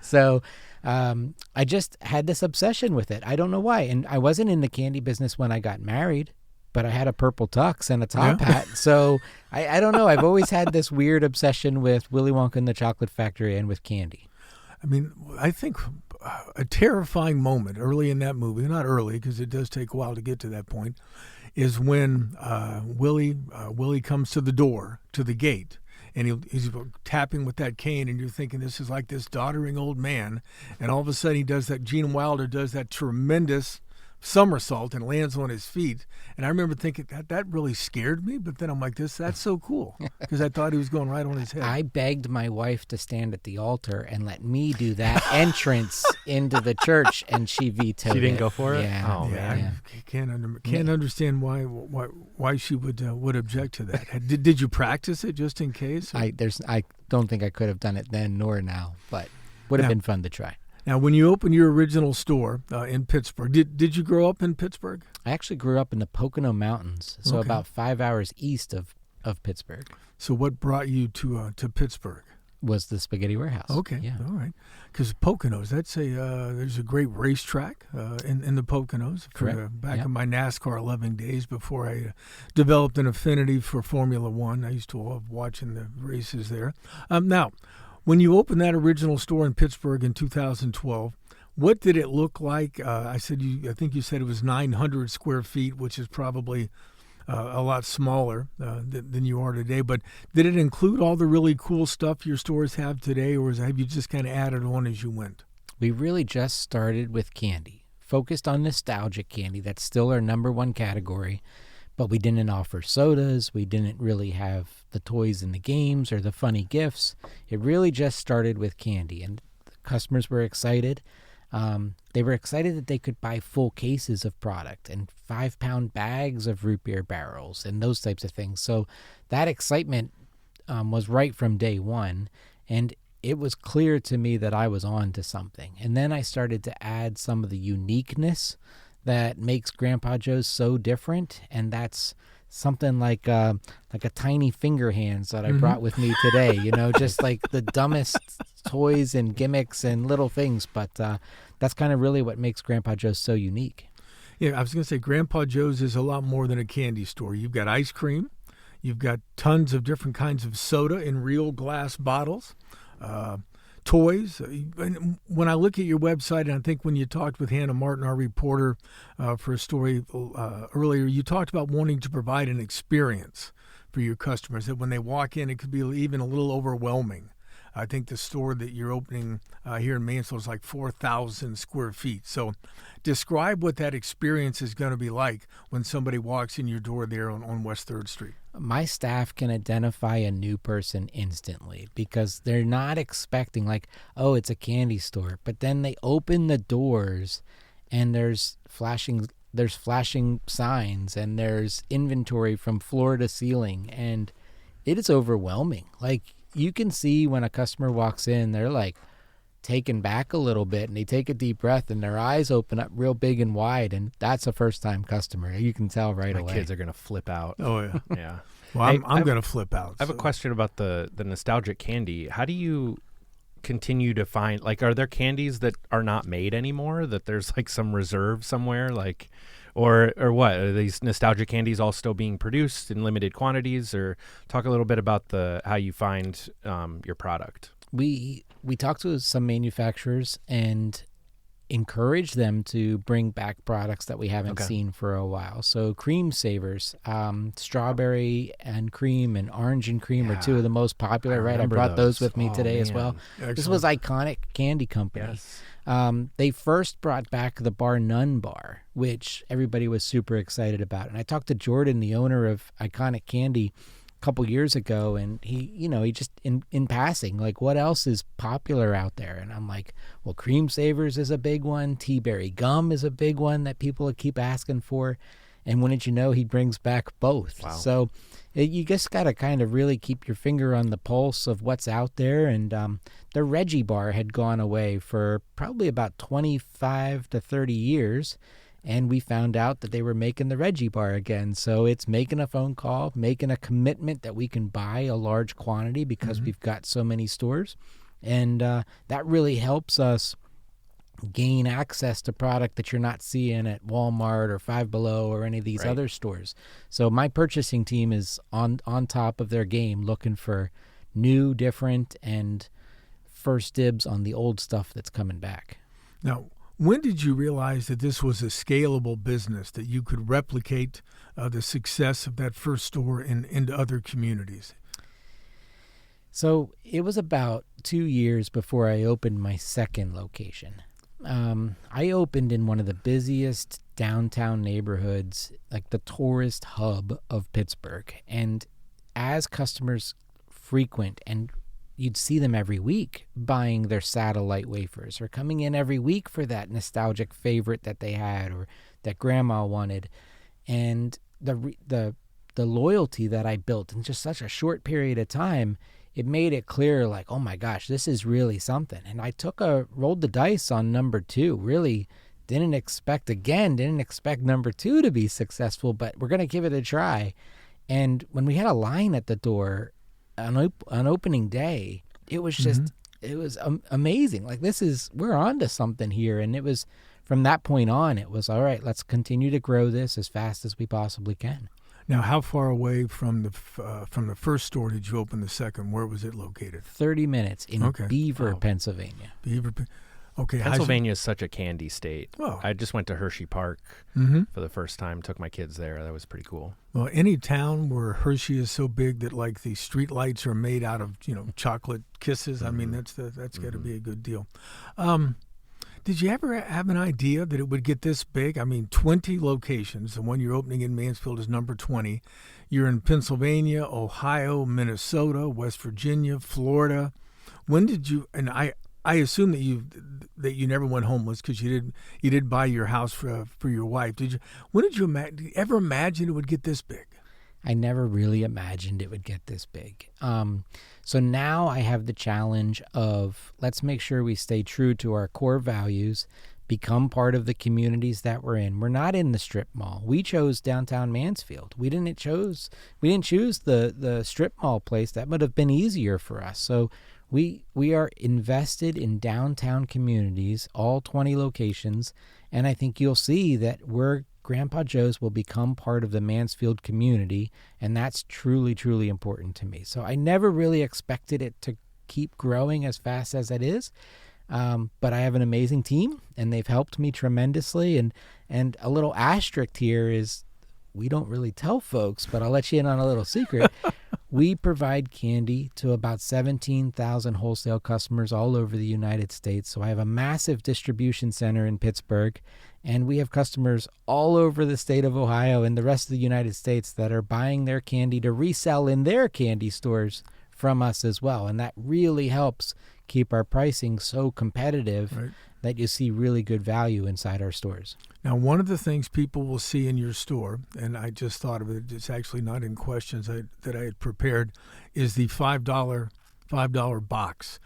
So I just had this obsession with it. I don't know why. And I wasn't in the candy business when I got married, but I had a purple tux and a top hat. So I don't know. I've always had this weird obsession with Willy Wonka and the Chocolate Factory and with candy. I mean, I think a terrifying moment early in that movie, not early because it does take a while to get to that point, is when Willy comes to the door, to the gate, and he's tapping with that cane, and you're thinking this is like this doddering old man, and all of a sudden he does that, Gene Wilder does that tremendous somersault and lands on his feet. And I remember thinking that really scared me, but then I'm like, that's so cool, because I thought he was going right on his head. I begged my wife to stand at the altar and let me do that entrance into the church, and she vetoed it. She didn't go for it? Yeah. Oh, man. I can't understand why she would object to that. Did you practice it just in case? I don't think I could have done it then nor now, but would have been fun to try. Now, when you opened your original store in Pittsburgh, did you grow up in Pittsburgh? I actually grew up in the Pocono Mountains, so about 5 hours east of Pittsburgh. So what brought you to Pittsburgh? Was the Spaghetti Warehouse. Okay, yeah. All right. Because Poconos, there's a great racetrack in the Poconos. Correct. Back in my NASCAR loving days before I developed an affinity for Formula One, I used to love watching the races there. Now, when you opened that original store in Pittsburgh in 2012, what did it look like? I think you said it was 900 square feet, which is probably a lot smaller than you are today. But did it include all the really cool stuff your stores have today, or have you just kind of added on as you went? We really just started with candy, focused on nostalgic candy. That's still our number one category. But we didn't offer sodas. We didn't really have the toys and the games or the funny gifts. It really just started with candy, and the customers were excited. They were excited that they could buy full cases of product and 5-pound bags of root beer barrels and those types of things. So that excitement was right from day one, and it was clear to me that I was on to something. And then I started to add some of the uniqueness that makes Grandpa Joe's so different, and that's something like a tiny finger hands that I brought with me today. Just like the dumbest toys and gimmicks and little things, but that's kind of really what makes Grandpa Joe's so unique. Yeah, I was going to say Grandpa Joe's is a lot more than a candy store. You've got ice cream, you've got tons of different kinds of soda in real glass bottles. Toys. When I look at your website, and I think when you talked with Hannah Martin, our reporter for a story earlier, you talked about wanting to provide an experience for your customers, that when they walk in, it could be even a little overwhelming. I think the store that you're opening here in Mansfield is like 4,000 square feet. So describe what that experience is going to be like when somebody walks in your door there on West 3rd Street. My staff can identify a new person instantly because they're not expecting it's a candy store. But then they open the doors and there's flashing signs and there's inventory from floor to ceiling, and it is overwhelming. You can see when a customer walks in, they're taken back a little bit, and they take a deep breath and their eyes open up real big and wide, and that's a first-time customer. You can tell right away. My kids are going to flip out. Oh, yeah. Yeah. Well, I'm going to flip out. I have a question about the nostalgic candy. How do you continue to find, are there candies that are not made anymore, that there's some reserve somewhere, or what? Are these nostalgic candies all still being produced in limited quantities? Or talk a little bit about how you find your product. We talked to some manufacturers, and encourage them to bring back products that we haven't seen for a while. So cream savers, strawberry and cream and orange and cream are two of the most popular, right? I brought those with me today as well. Excellent. This was Iconic Candy Company. Yes. They first brought back the Bar None bar, which everybody was super excited about. And I talked to Jordan, the owner of Iconic Candy, couple years ago, and he just in passing, like, what else is popular out there? And I'm like, well, cream savers is a big one, tea berry gum is a big one that people keep asking for, and wouldn't you know, he brings back both. Wow. So you just got to kind of really keep your finger on the pulse of what's out there. And the Reggie bar had gone away for probably about 25 to 30 years. And we found out that they were making the Reggie bar again. So it's making a phone call, making a commitment that we can buy a large quantity because we've got so many stores. And that really helps us gain access to product that you're not seeing at Walmart or Five Below or any of these other stores. So my purchasing team is on top of their game, looking for new, different, and first dibs on the old stuff that's coming back. Now, when did you realize that this was a scalable business, that you could replicate the success of that first store into other communities? So it was about 2 years before I opened my second location. I opened in one of the busiest downtown neighborhoods, like the tourist hub of Pittsburgh. And as customers frequent, and you'd see them every week buying their satellite wafers or coming in every week for that nostalgic favorite that they had or that grandma wanted. And the loyalty that I built in just such a short period of time, it made it clear, like, oh my gosh, this is really something. And I rolled the dice on number 2. Really didn't expect number 2 to be successful, but we're going to give it a try. And when we had a line at the door on opening day, it was just, it was amazing. Like, we're on to something here. And it was, from that point on, it was, all right, let's continue to grow this as fast as we possibly can. Now, how far away from the first store did you open the second? Where was it located? 30 minutes in Beaver, Pennsylvania. Okay. Pennsylvania is such a candy state. Oh. I just went to Hershey Park for the first time, took my kids there. That was pretty cool. Well, any town where Hershey is so big that, like, the street lights are made out of, chocolate kisses, I mean, that's got to be a good deal. Did you ever have an idea that it would get this big? I mean, 20 locations. The one you're opening in Mansfield is number 20. You're in Pennsylvania, Ohio, Minnesota, West Virginia, Florida. When did you? And I assume that you never went homeless because you did buy your house for your wife. Did you? When did you ever imagine it would get this big? I never really imagined it would get this big. So now I have the challenge of, let's make sure we stay true to our core values, become part of the communities that we're in. We're not in the strip mall. We chose downtown Mansfield. We didn't choose the strip mall place. That would have been easier for us. So we are invested in downtown communities, all 20 locations, and I think you'll see that Grandpa Joe's will become part of the Mansfield community, and that's truly, truly important to me. So I never really expected it to keep growing as fast as it is, but I have an amazing team, and they've helped me tremendously. And a little asterisk here is, we don't really tell folks, but I'll let you in on a little secret. We provide candy to about 17,000 wholesale customers all over the United States. So I have a massive distribution center in Pittsburgh, and we have customers all over the state of Ohio and the rest of the United States that are buying their candy to resell in their candy stores from us as well. And that really helps keep our pricing so competitive that you see really good value inside our stores. Now, one of the things people will see in your store, and I just thought of it, it's actually not in questions that I had prepared, is the $5 box.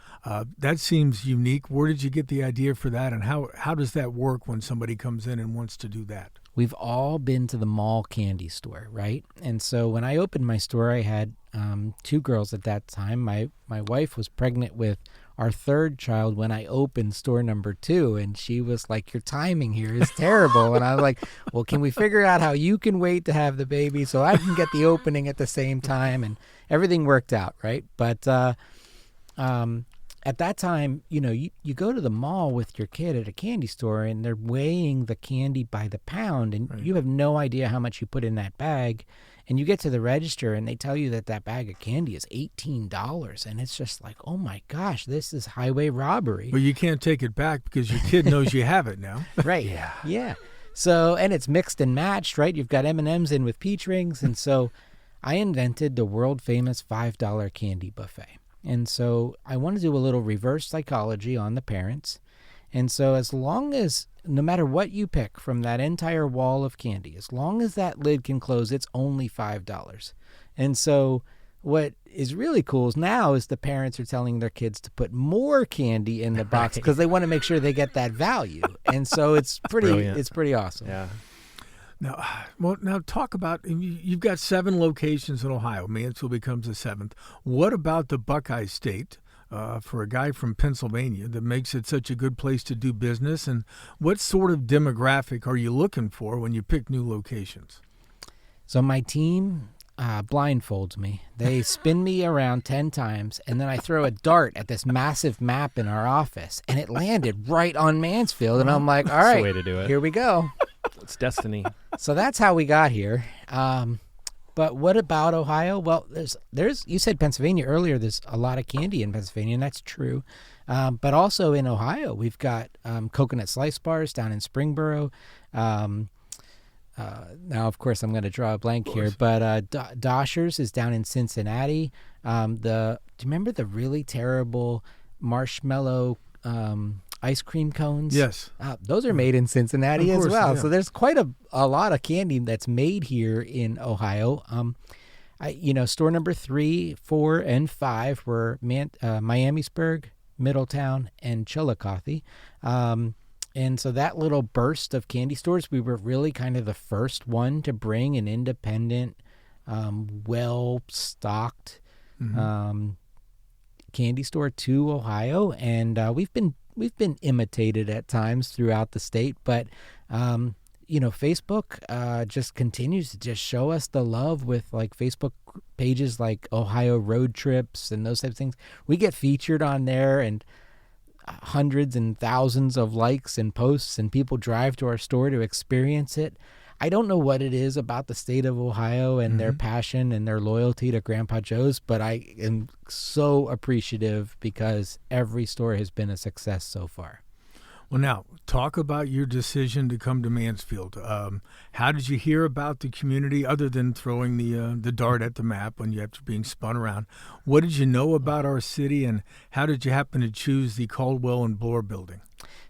That seems unique. Where did you get the idea for that, and how does that work when somebody comes in and wants to do that? We've all been to the mall candy store, right? And so when I opened my store, I had 2 girls at that time. My wife was pregnant with our 3rd child when I opened store number 2, and she was like, your timing here is terrible. And I was like, well, can we figure out how you can wait to have the baby so I can get the opening at the same time? And everything worked out, right? But at that time, you go to the mall with your kid at a candy store and they're weighing the candy by the pound, and you have no idea how much you put in that bag. And you get to the register and they tell you that bag of candy is $18. And it's just like, oh my gosh, this is highway robbery. But you can't take it back because your kid knows you have it now. Right. Yeah. So, and it's mixed and matched, right? You've got M&Ms in with peach rings. And so I invented the world famous $5 candy buffet. And so I want to do a little reverse psychology on the parents. And so no matter what you pick from that entire wall of candy, as long as that lid can close, it's only $5. And so what is really cool is the parents are telling their kids to put more candy in the box because they want to make sure they get that value. And so it's pretty awesome. Yeah. Now talk about, you've got 7 locations in Ohio. Mansfield becomes the 7th. What about the Buckeye State? For a guy from Pennsylvania that makes it such a good place to do business, and what sort of demographic are you looking for when you pick new locations? So my team blindfolds me. They spin me around 10 times, and then I throw a dart at this massive map in our office, and it landed right on Mansfield, and I'm like, all right, that's the way to do it. Here we go. It's destiny. So that's how we got here. But what about Ohio? Well, there's you said Pennsylvania earlier. There's a lot of candy in Pennsylvania, and that's true. But also in Ohio, we've got coconut slice bars down in Springboro. Now, of course, I'm going to draw a blank here, but Doshers is down in Cincinnati. Do you remember the really terrible marshmallow ice cream cones? Yes. Those are made in Cincinnati as well. Yeah. So there's quite a lot of candy that's made here in Ohio. Store number 3, 4, and 5 were Miamisburg, Middletown, and Chillicothe. And so that little burst of candy stores, we were really kind of the first one to bring an independent, well-stocked candy store to Ohio. And we've been imitated at times throughout the state, but Facebook just continues to just show us the love with like Facebook pages like Ohio Road Trips and those types of things. We get featured on there, and hundreds and thousands of likes and posts, and people drive to our store to experience it. I don't know what it is about the state of Ohio and their passion and their loyalty to Grandpa Joe's, but I am so appreciative because every store has been a success so far. Well, now, talk about your decision to come to Mansfield. How did you hear about the community other than throwing the dart at the map when you after being spun around? What did you know about our city, and how did you happen to choose the Caldwell and Bloor building?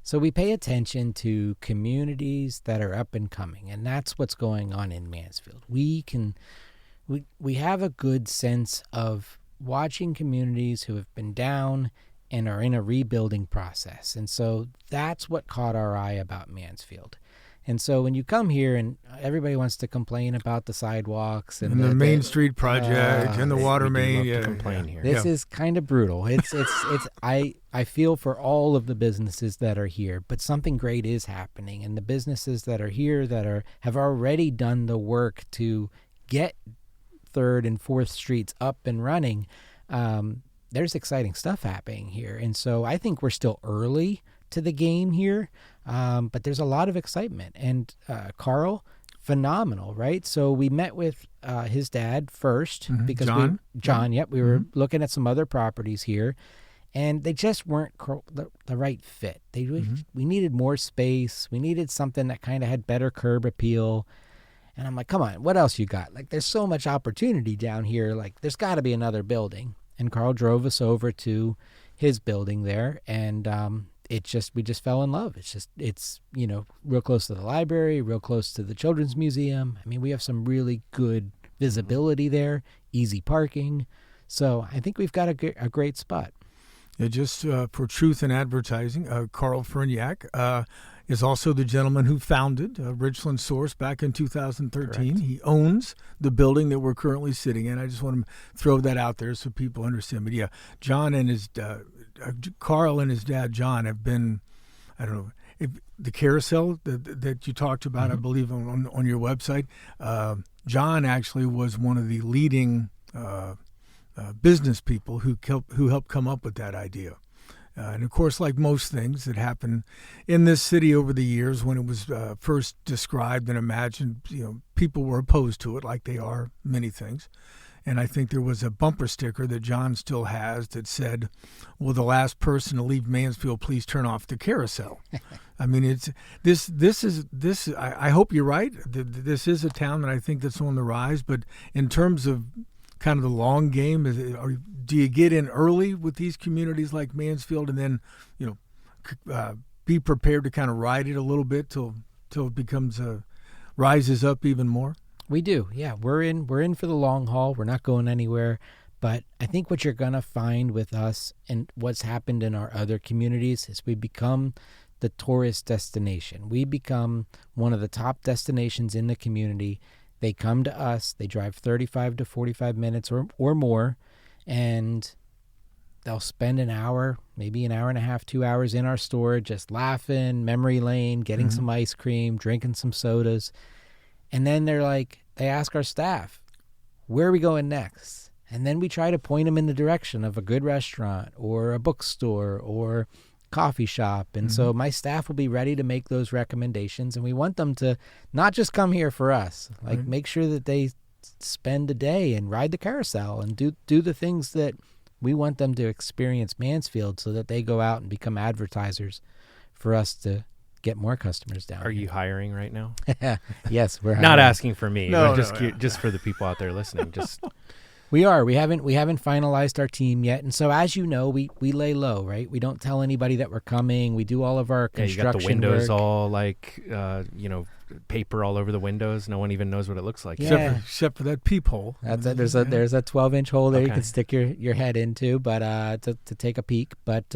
So we pay attention to communities that are up and coming, and that's what's going on in Mansfield. We have a good sense of watching communities who have been down and are in a rebuilding process. And so that's what caught our eye about Mansfield. And so when you come here and everybody wants to complain about the sidewalks and the Main Street project and the water main, complain here. This is kind of brutal. I feel for all of the businesses that are here, but something great is happening, and the businesses that are here that have already done the work to get 3rd and 4th Streets up and running. There's exciting stuff happening here, and so I think we're still early to the game here. But there's a lot of excitement, and Carl, phenomenal, right? So we met with his dad first because John. We were looking at some other properties here, and they just weren't the right fit. We needed more space. We needed something that kind of had better curb appeal. And I'm like, come on, what else you got? Like, there's so much opportunity down here. Like, there's got to be another building. And Carl drove us over to his building there, and we just fell in love. It's real close to the library, real close to the Children's Museum. I mean, we have some really good visibility there, easy parking. So I think we've got a great spot. Yeah, just for truth in advertising, Carl Ferniak is also the gentleman who founded Richland Source back in 2013. Correct. He owns the building that we're currently sitting in. I just want to throw that out there so people understand. But yeah, Carl and his dad, John, have been, I don't know, the carousel that you talked about, I believe, on your website. John actually was one of the leading business people who helped come up with that idea. And of course, like most things that happen in this city over the years, when it was first described and imagined, people were opposed to it, like they are many things. And I think there was a bumper sticker that John still has that said, "Will the last person to leave Mansfield please turn off the carousel?" I mean, it's this. I hope you're right. This is a town that I think that's on the rise. But in terms of kind of the long game, do you get in early with these communities like Mansfield, and then be prepared to kind of ride it a little bit till it becomes rises up even more? We do, yeah. We're in for the long haul. We're not going anywhere. But I think what you're gonna find with us and what's happened in our other communities is we become the tourist destination. We become one of the top destinations in the community. They come to us. They drive 35 to 45 minutes or more, and they'll spend an hour, maybe an hour and a half, 2 hours in our store, just laughing, memory lane, getting some ice cream, drinking some sodas. And then they ask our staff, where are we going next? And then we try to point them in the direction of a good restaurant or a bookstore or coffee shop. And so my staff will be ready to make those recommendations. And we want them to not just come here for us, make sure that they spend a day and ride the carousel and do the things that we want them to experience Mansfield, so that they go out and become advertisers for us to get more customers down. Are you hiring right now? Yes, we're hiring. Not asking for me. No, just for the people out there listening. Just we are. We haven't finalized our team yet, and so as you know, we lay low, right? We don't tell anybody that we're coming. We do all of our construction you got the windows work. all paper all over the windows. No one even knows what it looks like. Yeah. Except for that peephole. That's it. There's a 12-inch hole there you can stick your head into, but to take a peek. But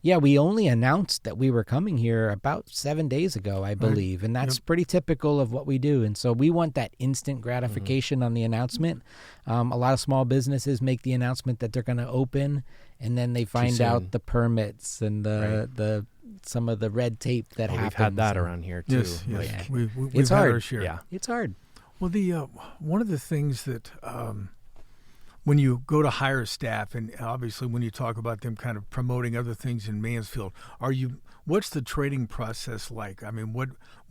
yeah, we only announced that we were coming here about 7 days ago, I believe, and that's pretty typical of what we do. And so we want that instant gratification on the announcement. A lot of small businesses make the announcement that they're going to open, and then they find out the permits and the some of the red tape that happens. We've had that around here too. Yes. Yeah. We've It's had hard. our share. Yeah. It's hard. Well, one of the things that when you go to hire staff, and obviously when you talk about them kind of promoting other things in Mansfield, what's the training process like? I mean,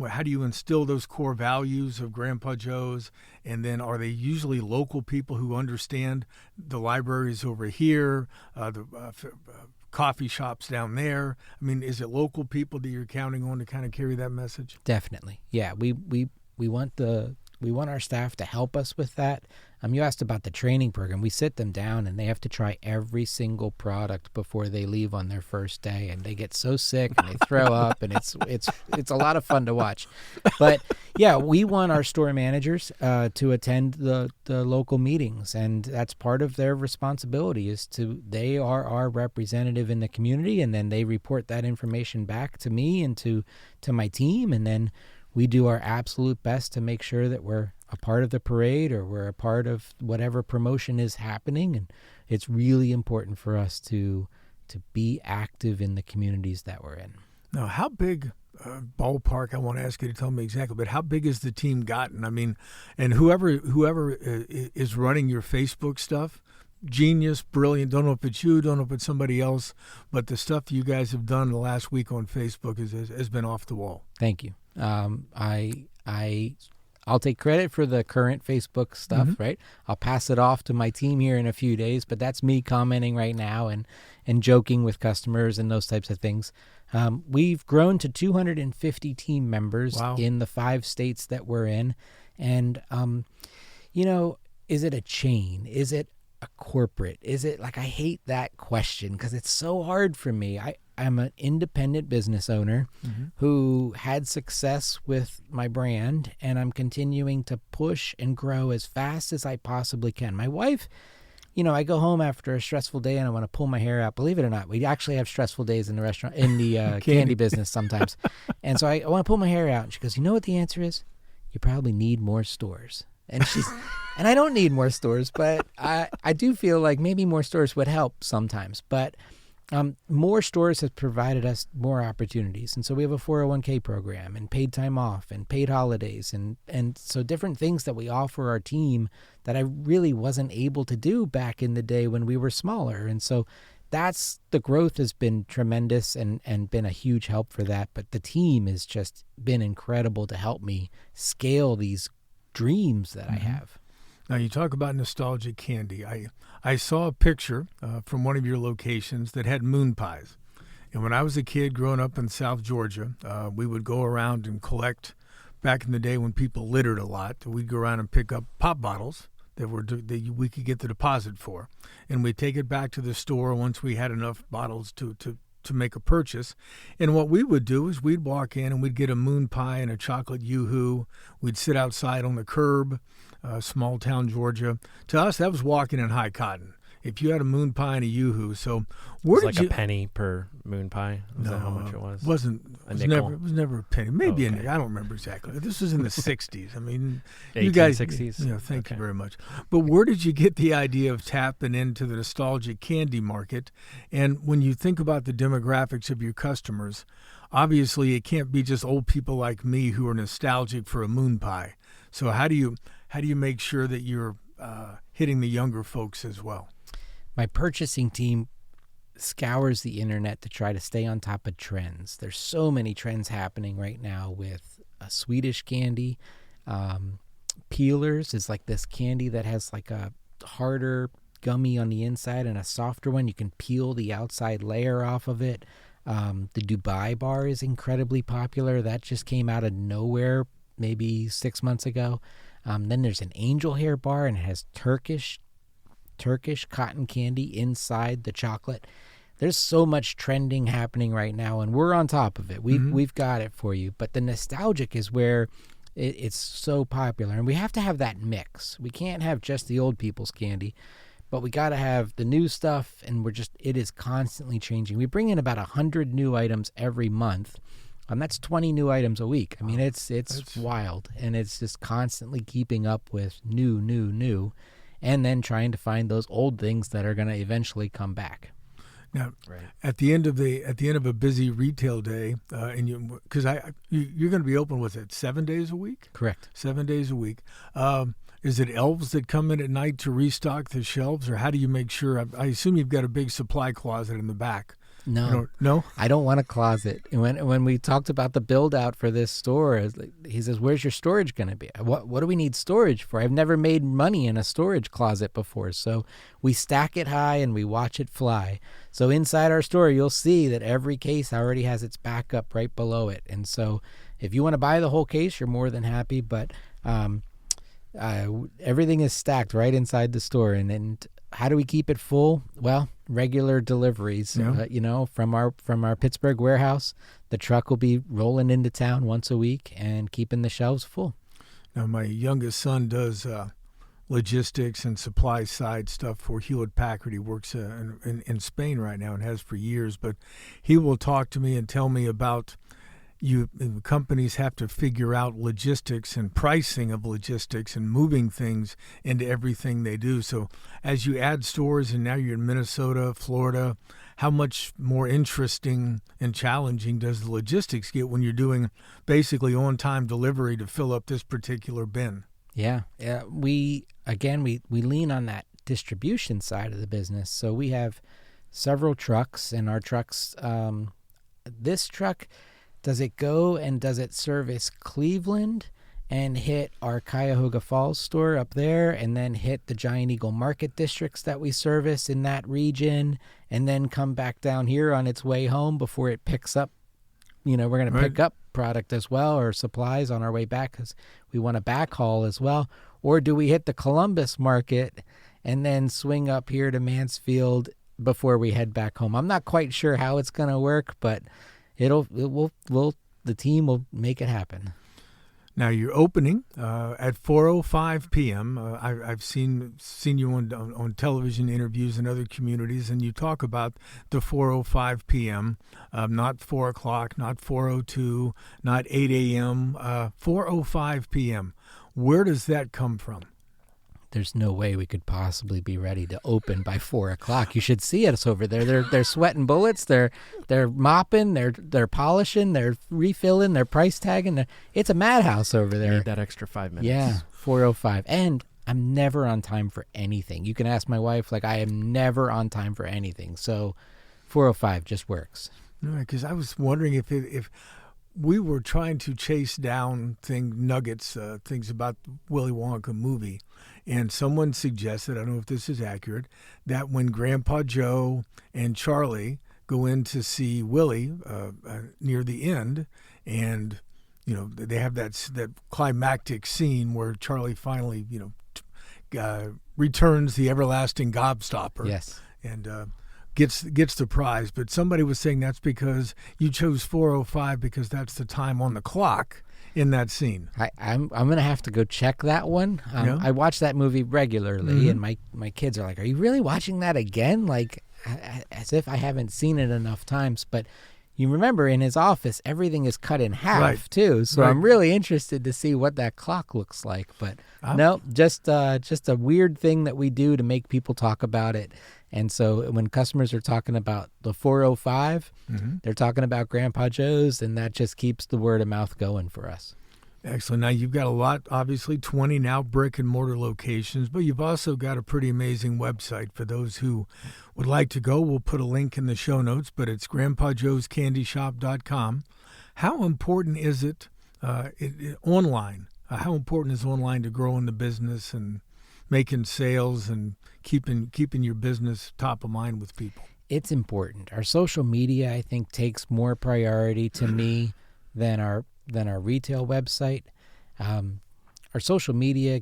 how do you instill those core values of Grandpa Joe's? And then are they usually local people who understand the libraries over here, the coffee shops down there? I mean, is it local people that you're counting on to kind of carry that message? Definitely. Yeah, we want our staff to help us with that. You asked about the training program. We sit them down and they have to try every single product before they leave on their first day, and they get so sick and they throw up, and it's a lot of fun to watch. But yeah, we want our store managers to attend the local meetings, and that's part of their responsibility. They are our representative in the community, and then they report that information back to me and to my team, and then we do our absolute best to make sure that we're a part of the parade or we're a part of whatever promotion is happening. And it's really important for us to be active in the communities that we're in. Now, how big, ballpark, I won't ask you to tell me exactly, but how big has the team gotten? I mean, and whoever is running your Facebook stuff, genius, brilliant. Don't know if it's you, don't know if it's somebody else, but the stuff you guys have done the last week on Facebook has been off the wall. Thank you. I'll take credit for the current Facebook stuff, right? I'll pass it off to my team here in a few days, but that's me commenting right now and joking with customers and those types of things. We've grown to 250 team members in the 5 states that we're in. And, is it a chain? Is it a corporate? Is it I hate that question because it's so hard for me. I'm an independent business owner who had success with my brand, and I'm continuing to push and grow as fast as I possibly can. My wife, I go home after a stressful day and I want to pull my hair out. Believe it or not, we actually have stressful days in the restaurant, in the candy business sometimes. And so I want to pull my hair out. And she goes, you know what the answer is? You probably need more stores. And and I don't need more stores, but I do feel like maybe more stores would help sometimes. But more stores have provided us more opportunities. And so we have a 401k program and paid time off and paid holidays. And so different things that we offer our team that I really wasn't able to do back in the day when we were smaller. And so that's the growth has been tremendous and been a huge help for that. But the team has just been incredible to help me scale these dreams that I have. Now, you talk about nostalgic candy. I saw a picture from one of your locations that had moon pies. And when I was a kid growing up in South Georgia, we would go around and collect, back in the day when people littered a lot, we'd go around and pick up pop bottles that we could get the deposit for. And we'd take it back to the store once we had enough bottles to make a purchase. And what we would do is we'd walk in and we'd get a moon pie and a chocolate yoo-hoo. We'd sit outside on the curb, small town Georgia. To us, that was walking in high cotton. If you had a moon pie and a yoo-hoo, so where did you? Like a penny per moon pie? Was that how much it was? It was never a penny. Maybe a nickel. I don't remember exactly. This was in the 60s. I mean, you guys, 1860s. Thank you very much. But where did you get the idea of tapping into the nostalgic candy market? And when you think about the demographics of your customers, obviously it can't be just old people like me who are nostalgic for a moon pie. So how do you make sure that you're hitting the younger folks as well? My purchasing team scours the internet to try to stay on top of trends. There's so many trends happening right now with a Swedish candy. Peelers is like this candy that has like a harder gummy on the inside and a softer one. You can peel the outside layer off of it. The Dubai bar is incredibly popular. That just came out of nowhere maybe 6 months ago. Then there's an angel hair bar, and it has Turkish cotton candy inside the chocolate. There's so much trending happening right now, and we're on top of it. We've got it for you. But the nostalgic is where it's so popular, and we have to have that mix. We can't have just the old people's candy, but we got to have the new stuff, and it is constantly changing. We bring in about 100 new items every month. That's 20 new items a week. I mean, it's wild, and it's just constantly keeping up with new, and then trying to find those old things that are going to eventually come back. Now, at the end of a busy retail day, and you're going to be open, was it 7 days a week? Correct. 7 days a week. Is it elves that come in at night to restock the shelves, or how do you make sure? I assume you've got a big supply closet in the back. No, I don't want a closet. When we talked about the build out for this store, he says, "Where's your storage going to be? What do we need storage for? I've never made money in a storage closet before." So we stack it high and we watch it fly. So inside our store, you'll see that every case already has its backup right below it. And so if you want to buy the whole case, you're more than happy. But everything is stacked right inside the store. And how do we keep it full? Well, regular deliveries, from our Pittsburgh warehouse. The truck will be rolling into town once a week and keeping the shelves full. Now, my youngest son does logistics and supply side stuff for Hewlett-Packard. He works in Spain right now and has for years. But he will talk to me and tell me about companies have to figure out logistics and pricing of logistics and moving things into everything they do. So as you add stores and now you're in Minnesota, Florida, how much more interesting and challenging does the logistics get when you're doing basically on-time delivery to fill up this particular bin? Yeah. We lean on that distribution side of the business. So we have several trucks, and our trucks, this truck, does it go and does it service Cleveland and hit our Cuyahoga Falls store up there, and then hit the Giant Eagle market districts that we service in that region, and then come back down here on its way home before it picks up? We're going to pick up product as well, or supplies on our way back, because we want to backhaul as well. Or do we hit the Columbus market and then swing up here to Mansfield before we head back home? I'm not quite sure how it's going to work, but the team will make it happen. Now you're opening at 4:05 p.m. I've seen you on television interviews in other communities, and you talk about the 4:05 p.m. Not 4 o'clock, not 4:02, not 8 a.m. 4:05 p.m. Where does that come from? There's no way we could possibly be ready to open by 4 o'clock. You should see us over there. They're sweating bullets. They're mopping. They're polishing. They're refilling. They're price tagging. It's a madhouse over there. Need that extra 5 minutes. Yeah, 4:05. And I'm never on time for anything. You can ask my wife, like, I am never on time for anything. So 4:05 just works. Because I was wondering if we were trying to chase down nuggets, things about the Willy Wonka movie, and someone suggested, I don't know if this is accurate, that when Grandpa Joe and Charlie go in to see Willy near the end, and they have that climactic scene where Charlie finally returns the everlasting gobstopper. Yes. And gets the prize. But somebody was saying that's because you chose 4:05 because that's the time on the clock in that scene. I'm going to have to go check that one. I watch that movie regularly, and my kids are like, "Are you really watching that again?" Like, as if I haven't seen it enough times. But you remember, in his office, everything is cut in half, too. So I'm really interested to see what that clock looks like. But no, just a weird thing that we do to make people talk about it. And so when customers are talking about the 4:05, they're talking about Grandpa Joe's, and that just keeps the word of mouth going for us. Excellent. Now, you've got a lot, obviously, 20 now brick-and-mortar locations, but you've also got a pretty amazing website for those who would like to go. We'll put a link in the show notes, but it's grandpajoescandyshop.com. How important is it online? How important is online to growing the business and making sales and keeping your business top of mind with people? It's important. Our social media, I think, takes more priority to me than our retail website. Our social media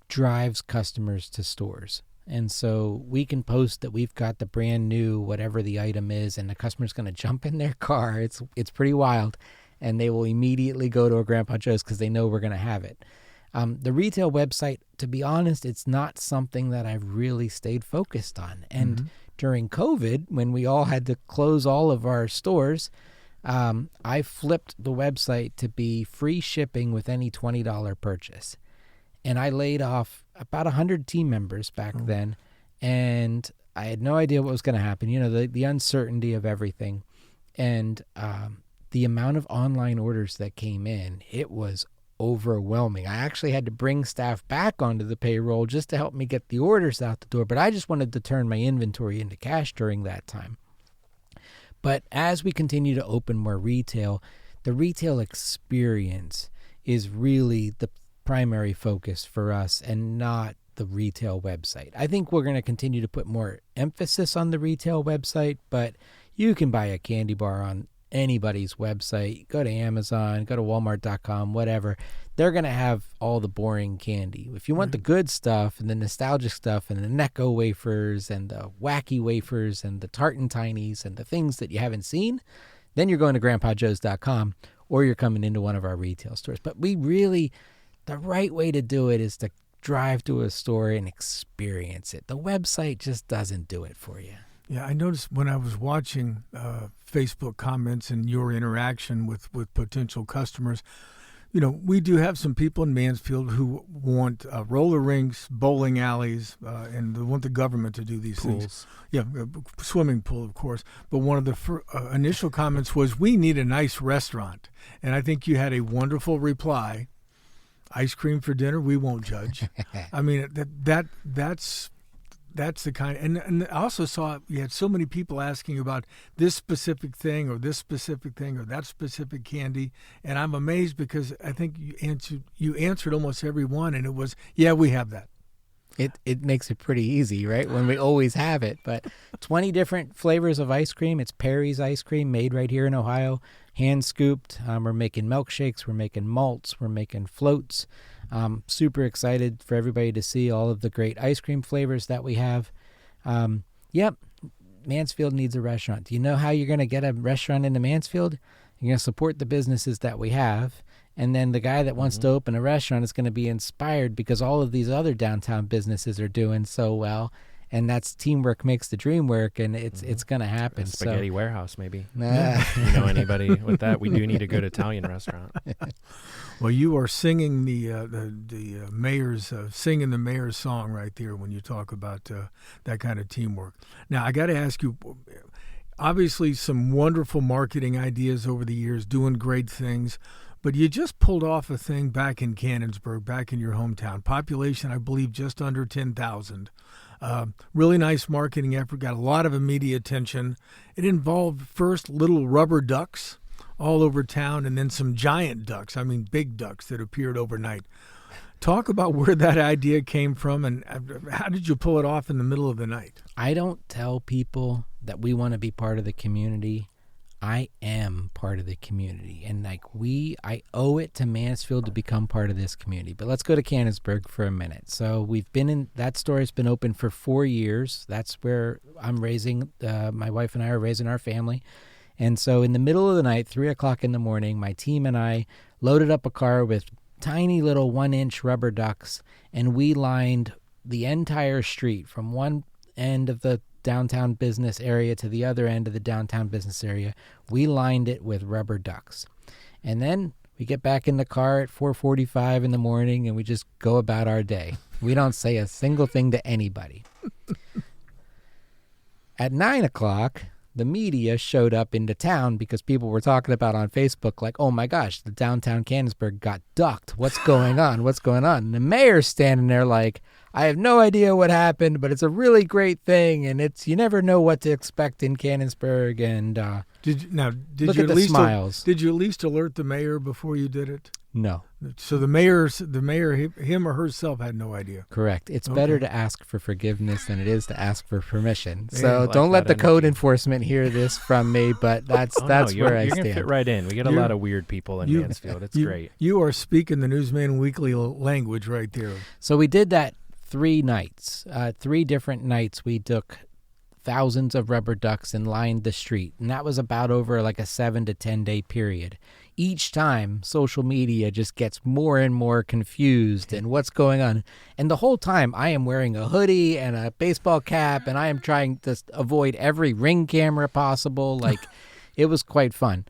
drives customers to stores. And so we can post that we've got the brand new whatever the item is, and the customer's going to jump in their car. It's pretty wild. And they will immediately go to a Grandpa Joe's because they know we're going to have it. The retail website, to be honest, it's not something that I've really stayed focused on. And during COVID, when we all had to close all of our stores, I flipped the website to be free shipping with any $20 purchase. And I laid off about 100 team members back then, and I had no idea what was going to happen. The uncertainty of everything. And the amount of online orders that came in, it was overwhelming. I actually had to bring staff back onto the payroll just to help me get the orders out the door, but I just wanted to turn my inventory into cash during that time. But as we continue to open more retail, the retail experience is really the primary focus for us and not the retail website. I think we're going to continue to put more emphasis on the retail website, but you can buy a candy bar on anybody's website. Go to Amazon, go to Walmart.com, whatever. They're going to have all the boring candy. If you want the good stuff and the nostalgic stuff and the Necco wafers and the wacky wafers and the Tartan Tinies and the things that you haven't seen, then you're going to grandpajoes.com or you're coming into one of our retail stores. But the right way to do it is to drive to a store and experience it. The website just doesn't do it for you. Yeah, I noticed when I was watching Facebook comments and your interaction with potential customers, we do have some people in Mansfield who want roller rinks, bowling alleys, and they want the government to do these things. Yeah, swimming pool, of course. But one of the initial comments was, we need a nice restaurant. And I think you had a wonderful reply. Ice cream for dinner, we won't judge. I mean, that's the kind, and I also saw you had so many people asking about this specific thing or this specific thing or that specific candy, and I'm amazed because I think you answered almost every one, and it was, yeah, we have that. It makes it pretty easy, right? When we always have it. But 20 different flavors of ice cream. It's Perry's ice cream, made right here in Ohio, hand scooped. We're making milkshakes, we're making malts, we're making floats. Super excited for everybody to see all of the great ice cream flavors that we have. Yep, Mansfield needs a restaurant. Do you know how you're going to get a restaurant into Mansfield? You're going to support the businesses that we have. And then the guy that wants to open a restaurant is going to be inspired because all of these other downtown businesses are doing so well. And that's teamwork makes the dream work, and it's going to happen. Spaghetti Warehouse, maybe. You know anybody with that? We do need a good Italian restaurant. Well, you are singing the mayor's singing the mayor's song right there when you talk about that kind of teamwork. Now, I got to ask you. Obviously, some wonderful marketing ideas over the years, doing great things. But you just pulled off a thing back in Canonsburg, back in your hometown. Population, I believe, just under 10,000. Really nice marketing effort, got a lot of immediate attention. It involved first little rubber ducks all over town and then some giant ducks, I mean big ducks that appeared overnight. Talk about where that idea came from and how did you pull it off in the middle of the night? I don't tell people that we want to be part of the community. I am part of the community, and I owe it to Mansfield to become part of this community. But let's go to Canonsburg for a minute. So we've been in, that store has been open for 4 years. That's where I'm raising, my wife and I are raising our family. And so in the middle of the night, 3 o'clock in the morning, my team and I loaded up a car with tiny little 1-inch rubber ducks, and we lined the entire street from one end of the downtown business area to the other end of the downtown business area. We lined it with rubber ducks. And then we get back in the car at 4:45 in the morning and we just go about our day. We don't say a single thing to anybody. At 9 o'clock, the media showed up into town because people were talking about on Facebook, like, oh my gosh, the downtown Canonsburg got ducked. What's going on? What's going on? And the mayor's standing there like, I have no idea what happened, but it's a really great thing, and you never know what to expect in Canonsburg. And did look you at the smiles. Did you at least alert the mayor before you did it? No. So the mayor, him or herself, had no idea. Correct. It's better to ask for forgiveness than it is to ask for permission. Yeah, So like don't let the that code energy. enforcement hear this from me, but that's where I you're stand. gonna fit right in. We get a lot of weird people in Mansfield. It's great. You are speaking the Newsman Weekly language right there. So we did that 3 nights. 3 different nights we took thousands of rubber ducks and lined the street. And that was about over like a 7 to 10 day period. Each time, social media just gets more and more confused and what's going on. And the whole time, I am wearing a hoodie and a baseball cap, and I am trying to avoid every Ring camera possible. Like, it was quite fun.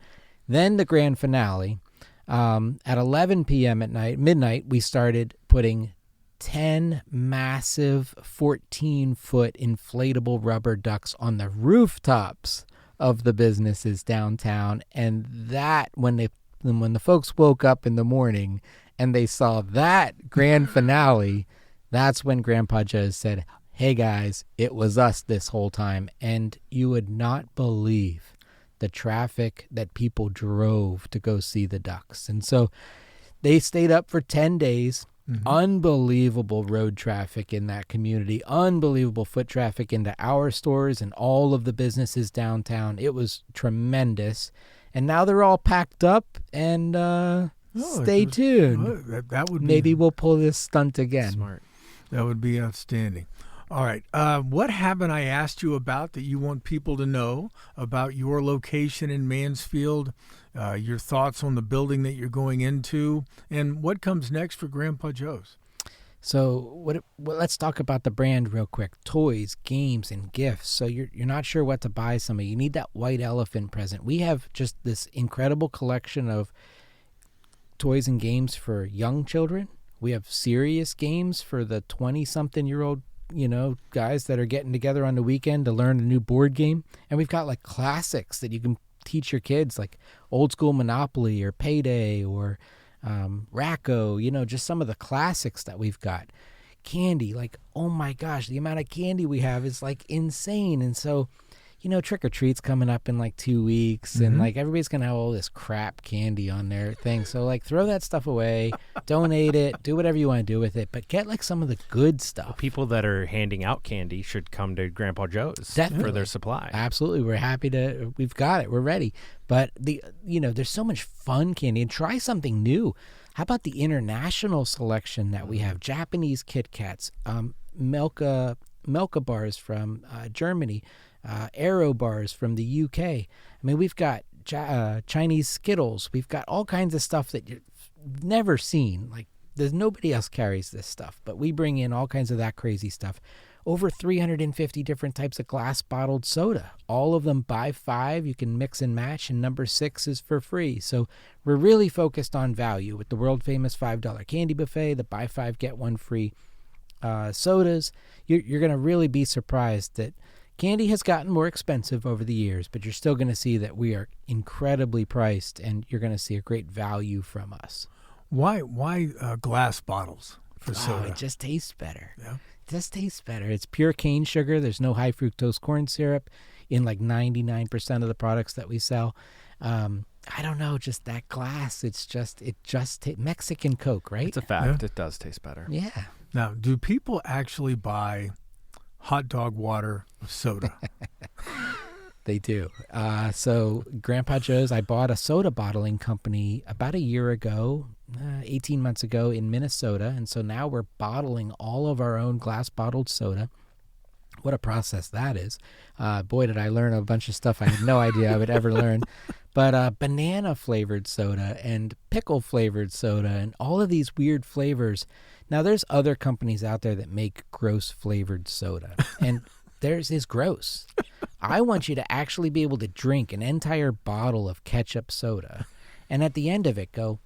Then the grand finale, at 11 p.m. at midnight, we started putting 10 massive 14-foot inflatable rubber ducks on the rooftops of the businesses downtown. And that, when the folks woke up in the morning and they saw that grand finale, that's when Grandpa Joe said, hey guys, it was us this whole time. And you would not believe the traffic that people drove to go see the ducks. And so they stayed up for 10 days. Mm-hmm. Unbelievable road traffic in that community, unbelievable foot traffic into our stores and all of the businesses downtown. It was tremendous. And now they're all packed up, and stay tuned. That would be, maybe we'll pull this stunt again. Smart. That would be outstanding. All right. What haven't I asked you about that you want people to know about your location in Mansfield, your thoughts on the building that you're going into, and what comes next for Grandpa Joe's? So let's talk about the brand real quick. Toys, games, and gifts. So you're not sure what to buy somebody. You need that white elephant present. We have just this incredible collection of toys and games for young children. We have serious games for the 20-something-year-old guys that are getting together on the weekend to learn a new board game. And we've got like classics that you can teach your kids, like old school Monopoly or Payday or Racco, just some of the classics that we've got. Candy, like, oh my gosh, the amount of candy we have is like insane. And so, Trick or Treat's coming up in like 2 weeks, and like everybody's gonna have all this crap candy on their thing. So like, throw that stuff away, donate it, do whatever you want to do with it, but get like some of the good stuff. Well, people that are handing out candy should come to Grandpa Joe's for their supply. Absolutely, we're happy to. We've got it. We're ready. But there's so much fun candy, and try something new. How about the international selection that we have? Japanese Kit Kats, Milka bars from Germany. Aero bars from the UK. I mean, we've got Chinese Skittles. We've got all kinds of stuff that you've never seen. Like, there's nobody else carries this stuff, but we bring in all kinds of that crazy stuff. Over 350 different types of glass bottled soda. All of them buy 5. You can mix and match, and number 6 is for free. So we're really focused on value with the world famous $5 candy buffet, the buy 5 get 1 free sodas. You're going to really be surprised that Candy has gotten more expensive over the years, but you're still going to see that we are incredibly priced, and you're going to see a great value from us. Why glass bottles for soda? It just tastes better. Yeah. It just tastes better. It's pure cane sugar. There's no high fructose corn syrup in like 99% of the products that we sell. I don't know, just that glass. Mexican Coke, right? It's a fact. Yeah. It does taste better. Yeah. Now, do people actually buy hot dog water with soda? They do. So Grandpa Joe's, I bought a soda bottling company about a year ago, 18 months ago in Minnesota. And so now we're bottling all of our own glass bottled soda. What a process that is. Boy, did I learn a bunch of stuff I had no idea I would ever learn. But banana flavored soda and pickle flavored soda and all of these weird flavors. Now, there's other companies out there that make gross flavored soda. And theirs is gross. I want you to actually be able to drink an entire bottle of ketchup soda and at the end of it go,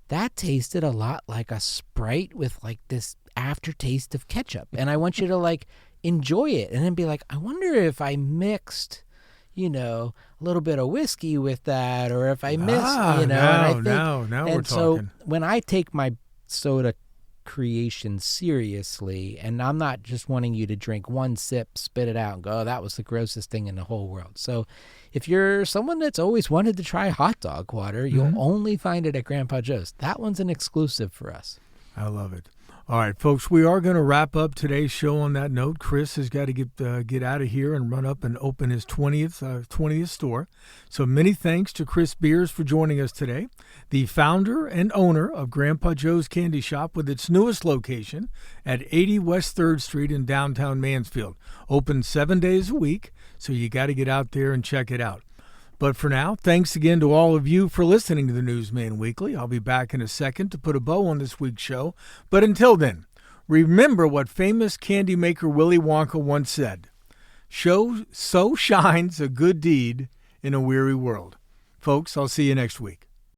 that tasted a lot like a Sprite with like this aftertaste of ketchup. And I want you to like enjoy it and then be like, I wonder if I mixed, a little bit of whiskey with that, or if I missed, now we're talking. So when I take my soda creation seriously, and I'm not just wanting you to drink one sip, spit it out, and go, oh, that was the grossest thing in the whole world. So if you're someone that's always wanted to try hot dog water, you'll only find it at Grandpa Joe's. That one's an exclusive for us. I love it. All right, folks, we are going to wrap up today's show on that note. Chris has got to get out of here and run up and open his 20th store. So many thanks to Chris Beers for joining us today, the founder and owner of Grandpa Joe's Candy Shop with its newest location at 80 West 3rd Street in downtown Mansfield. Open 7 days a week, so you got to get out there and check it out. But for now, thanks again to all of you for listening to the Newsman Weekly. I'll be back in a second to put a bow on this week's show. But until then, remember what famous candy maker Willy Wonka once said, "So shines a good deed in a weary world." Folks, I'll see you next week.